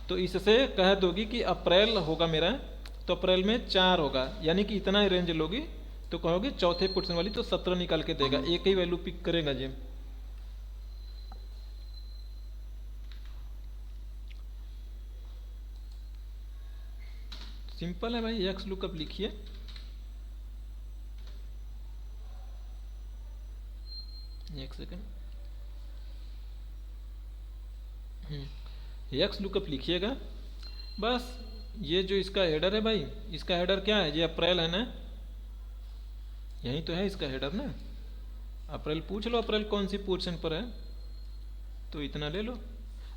तो इससे कह दोगी कि अप्रैल होगा मेरा, तो अप्रैल में 4 होगा, यानी कि इतना ही रेंज लोगी। तो कहोगे चौथे पोर्शन वाली, तो 17 निकाल के देगा, एक ही वैल्यू पिक करेगा जे। सिंपल है भाई, एक्स लुकअप लिखिए। एक सेकेंड, एक्स लुकअप लिखिएगा बस। ये जो इसका हेडर है भाई, इसका हेडर क्या है? ये अप्रैल है ना, यही तो है इसका हेडर ना। अप्रैल पूछ लो, अप्रैल कौन सी पोर्शन पर है, तो इतना ले लो।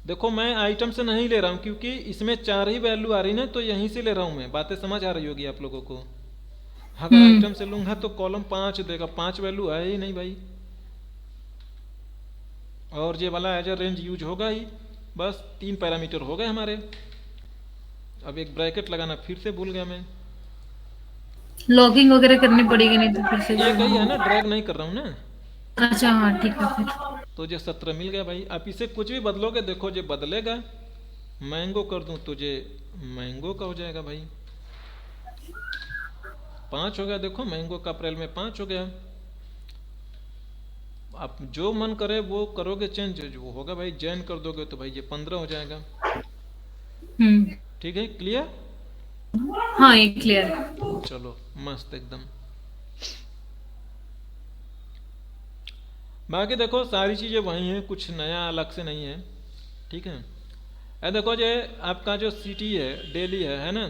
देखो मैं आइटम से नहीं ले रहा हूँ क्योंकि इसमें 4 ही वैल्यू आ रही ना, तो यहीं से ले रहा हूँ मैं। बातें समझ आ रही होगी आप लोगों को। अगर आइटम से लूंगा तो कॉलम 5 देगा, 5 वैल्यू है ही नहीं भाई। और ये वाला एज अ रेंज यूज होगा ही, बस 3 पैरामीटर हो गए हमारे। अब एक ब्रैकेट लगाना फिर से भूल गया मैं। लॉगिंग वगैरह करनी पड़ेगी नहीं तो फिर से। ये कही है ना, ड्रैग नहीं कर रहा हूँ ना। अच्छा हाँ ठीक है फिर। तो ये 17 मिल गया भाई। आप इसे कुछ भी बदलोगे, देखो ये बदलेगा। मैंगो कर दूं तो ये मैंगो का हो जाएगा भाई। 5 हो गया, देखो मैंगो का अप्रैल में 5 हो गया। आप जो मन करे वो करोगे चेंज, वो होगा भाई। जैन कर दोगे तो भाई ये 15 हो जाएगा। ठीक है, क्लियर? हाँ ये क्लियर। चलो मस्त एकदम। बाकी देखो सारी चीज़ें वही हैं, कुछ नया अलग से नहीं है। ठीक है, ये देखो ये आपका जो सिटी है दिल्ली है ना,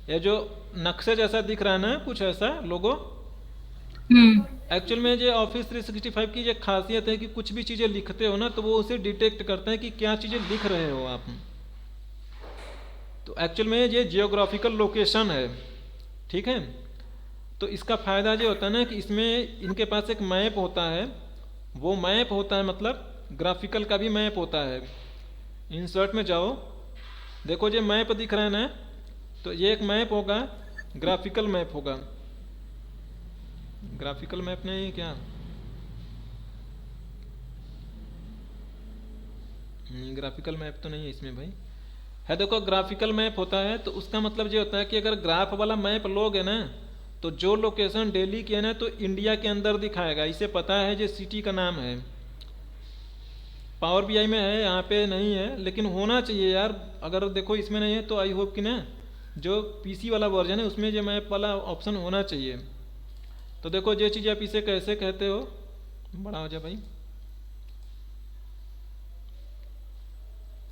ये जो नक्शे जैसा दिख रहा है ना, कुछ ऐसा लोगो। एक्चुअल में ये ऑफिस 365 की ये खासियत है कि कुछ भी चीज़ें लिखते हो ना तो वो उसे डिटेक्ट करते हैं कि क्या चीज़ें लिख रहे हो आप। तो एक्चुअल में ये जियोग्राफिकल लोकेशन है। ठीक है, तो इसका फ़ायदा ये होता है ना कि इसमें इनके पास एक मैप होता है। वो मैप होता है मतलब ग्राफिकल का भी मैप होता है। इंसर्ट में जाओ, देखो ये मैप दिख रहा है ना, तो ये एक मैप होगा, ग्राफिकल मैप होगा। ग्राफिकल मैप नहीं है क्या? नहीं, ग्राफिकल मैप तो नहीं है इसमें भाई। है देखो ग्राफिकल मैप होता है, तो उसका मतलब ये होता है कि अगर ग्राफ वाला मैप लोगे ना तो जो लोकेशन दिल्ली की है ना तो इंडिया के अंदर दिखाएगा। इसे पता है ये सिटी का नाम है। पावर बीआई में है, यहाँ पे नहीं है, लेकिन होना चाहिए यार। अगर देखो इसमें नहीं है तो आई होप कि ना जो पीसी वाला वर्जन है उसमें जो मैप वाला ऑप्शन होना चाहिए। तो देखो ये चीज़ आप इसे कैसे कहते हो, बड़ा हो जाए भाई,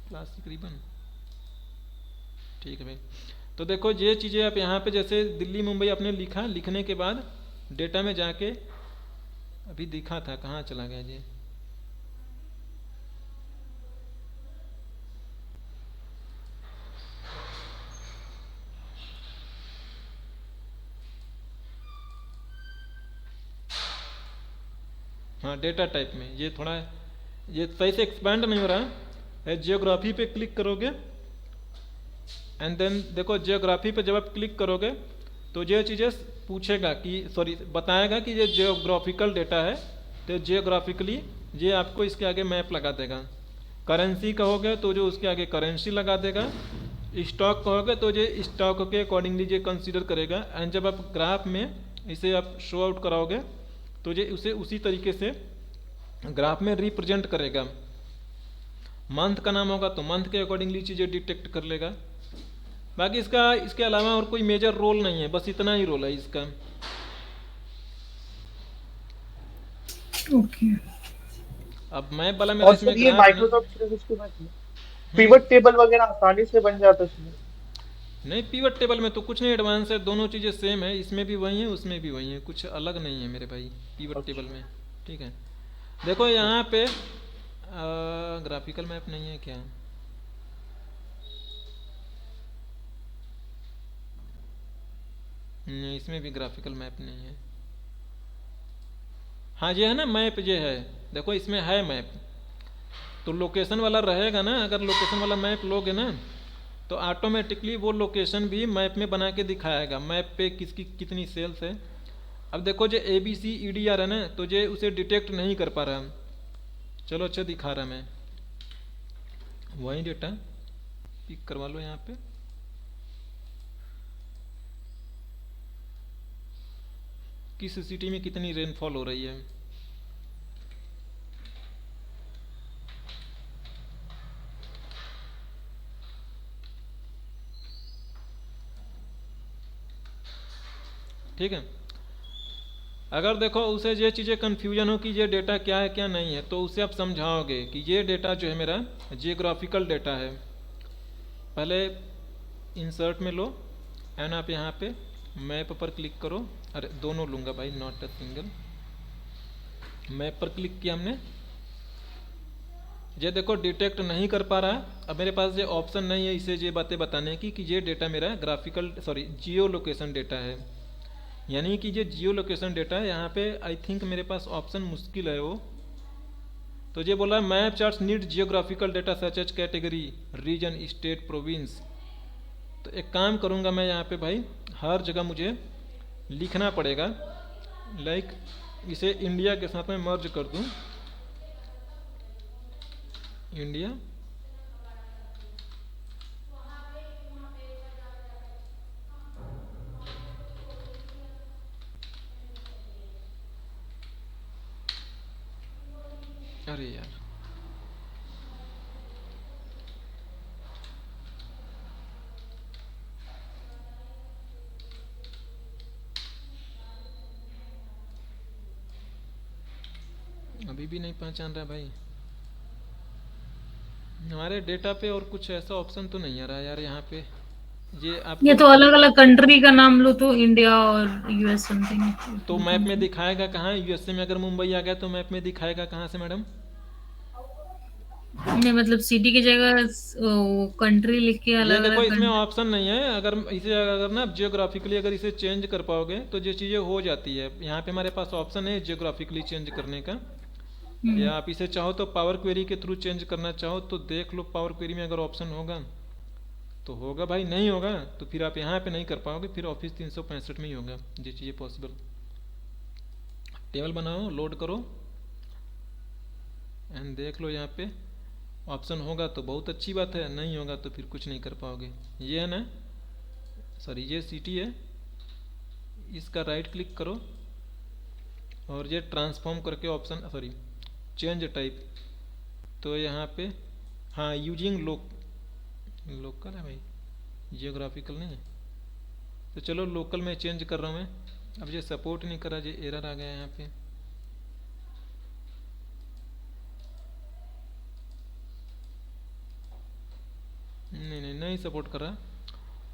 प्लास्टिक रिबन। ठीक है भाई, तो देखो ये चीज़ें आप यहाँ पे जैसे दिल्ली मुंबई आपने लिखा, लिखने के बाद डेटा में जाके अभी दिखा था, कहाँ चला गया ये? हाँ डेटा टाइप में ये थोड़ा ये सही से एक्सपैंड नहीं हो रहा है। जियोग्राफी पे क्लिक करोगे एंड देन देखो जियोग्राफी पे जब आप क्लिक करोगे तो ये चीज़ें पूछेगा कि सॉरी बताएगा कि ये जियोग्राफिकल डेटा है, तो जियोग्राफिकली ये आपको इसके आगे मैप लगा देगा। करेंसी कहोगे तो जो उसके आगे करेंसी लगा देगा। स्टॉक कहोगे तो ये स्टॉक के अकॉर्डिंगली ये कंसीडर करेगा। एंड जब आप ग्राफ में इसे आप शो आउट कराओगे तो ये उसे उसी तरीके से ग्राफ में रिप्रेजेंट करेगा। मंथ का नाम होगा तो मंथ के अकॉर्डिंगली चीज़ें डिटेक्ट कर लेगा। बाकी इसके अलावा और कोई मेजर रोल नहीं है, बस इतना ही रोल है इसका। ओके। अब मैप वाला मेरा और इसमें सर ये ग्राफ है ना। माइक्रोसॉफ्ट 365 में पिवट टेबल वगैरह आसानी से बन जाता है इसमें? नहीं, पिवट टेबल में तो कुछ नहीं एडवांस है, दोनों चीज़ें सेम है। इसमें भी वही है उसमें भी वही है, कुछ अलग नहीं है मेरे भाई पिवट टेबल में। ठीक है, देखो यहाँ पे ग्राफिकल मैप नहीं है क्या? नहीं, इसमें भी ग्राफिकल मैप नहीं है। हाँ ये है ना मैप, ये है देखो इसमें है मैप, तो लोकेशन वाला रहेगा ना। अगर लोकेशन वाला मैप लोगे ना तो ऑटोमेटिकली वो लोकेशन भी मैप में बना के दिखाएगा, मैप पे किसकी कितनी सेल्स है। अब देखो जो ABC EDR है ना, तो ये उसे डिटेक्ट नहीं कर पा रहा। चलो अच्छा दिखा रहा मैं, वही डेटा पिक करवा लो यहाँ पे। किस सिटी में कितनी रेनफॉल हो रही है। ठीक है, अगर देखो उसे ये चीज़ें कन्फ्यूजन हो कि ये डेटा क्या है क्या नहीं है, तो उसे आप समझाओगे कि ये डेटा जो है मेरा जियोग्राफिकल डेटा है। पहले इंसर्ट में लो एंड आप यहाँ पे मैप पर क्लिक करो। अरे दोनों लूँगा भाई, नॉट अ सिंगल। मैप पर क्लिक किया हमने, ये देखो डिटेक्ट नहीं कर पा रहा है। अब मेरे पास ये ऑप्शन नहीं है इसे ये बातें बताने की कि ये डेटा मेरा ग्राफिकल जियो लोकेशन डेटा है, यानी कि ये जियो लोकेशन डेटा है। यहाँ पे आई थिंक मेरे पास ऑप्शन मुश्किल है वो, तो ये बोला map charts need geographical data such as category region state province. तो एक काम करूँगा मैं यहाँ पे भाई, हर जगह मुझे लिखना पड़ेगा, लाइक इसे इंडिया के साथ में मर्ज कर दूँ, इंडिया अरे यार अभी भी नहीं पहचान रहा भाई। हमारे डेटा पे और कुछ ऐसा ऑप्शन तो नहीं आ रहा यार यहाँ पे। ये तो अलग अलग कंट्री का नाम लो तो इंडिया और यूएस समथिंग, तो मैप में दिखाएगा कहाँ? यूएसए में अगर मुंबई आ गया तो मैप में दिखाएगा कहाँ से मैडम? नहीं मतलब सिटी की जगह कंट्री लिख के अलग देखो अलग इसमें ऑप्शन नहीं है। अगर ना जियोग्राफिकली अगर इसे चेंज कर पाओगे तो ये चीज़ें हो जाती है। यहाँ पे हमारे पास ऑप्शन है जियोग्राफिकली चेंज करने का, या आप इसे चाहो तो पावर क्वेरी के थ्रू चेंज करना चाहो तो देख लो, पावर क्वेरी में अगर ऑप्शन होगा तो होगा भाई, नहीं होगा तो फिर आप यहाँ पे नहीं कर पाओगे, फिर ऑफिस 365 में ही होगा ये चीज़ें पॉसिबल। टेबल बनाओ, लोड करो एंड देख लो यहाँ पे ऑप्शन होगा तो बहुत अच्छी बात है, नहीं होगा तो फिर कुछ नहीं कर पाओगे। ये है ना, सॉरी ये सिटी है, इसका राइट क्लिक करो और ये ट्रांसफॉर्म करके ऑप्शन चेंज टाइप, तो यहाँ पे हाँ यूजिंग लोकल है भाई, जियोग्राफिकल नहीं है। तो चलो लोकल में चेंज कर रहा हूँ मैं। अब ये सपोर्ट नहीं कर रहा, ये एरर आ गया यहाँ पे। नहीं सपोर्ट कर रहा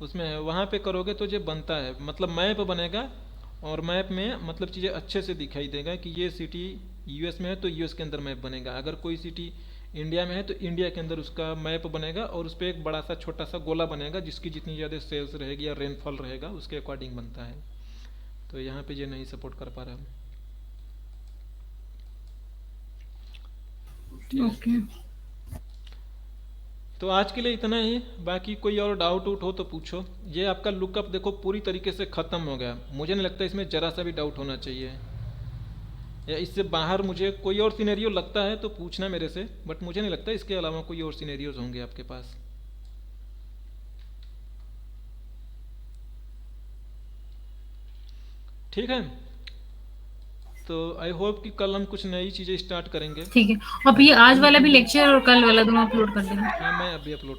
उसमें है, वहाँ पे करोगे तो ये बनता है, मतलब मैप बनेगा और मैप में मतलब चीज़ें अच्छे से दिखाई देगा कि ये सिटी यूएस में है तो यूएस के अंदर मैप बनेगा, अगर कोई सिटी इंडिया में है तो इंडिया के अंदर उसका मैप बनेगा और उस पर एक बड़ा सा छोटा सा गोला बनेगा जिसकी जितनी ज़्यादा सेल्स रहेगी या रेनफॉल रहेगा उसके अकॉर्डिंग बनता है। तो यहाँ पे ये नहीं सपोर्ट कर पा रहा ओके। तो आज के लिए इतना ही, बाकी कोई और डाउट हो तो पूछो। ये आपका लुकअप देखो पूरी तरीके से ख़त्म हो गया, मुझे नहीं लगता इसमें ज़रा सा भी डाउट होना चाहिए, या इससे बाहर मुझे कोई और सिनेरियो लगता है तो पूछना मेरे से, बट मुझे नहीं लगता इसके अलावा कोई और सिनेरियोज होंगे आपके पास। ठीक है, तो आई होप कि कल हम कुछ नई चीज़ें स्टार्ट करेंगे। ठीक है, अब ये आज वाला भी लेक्चर और कल वाला दोनों अपलोड कर देना। हाँ मैं अभी अपलोड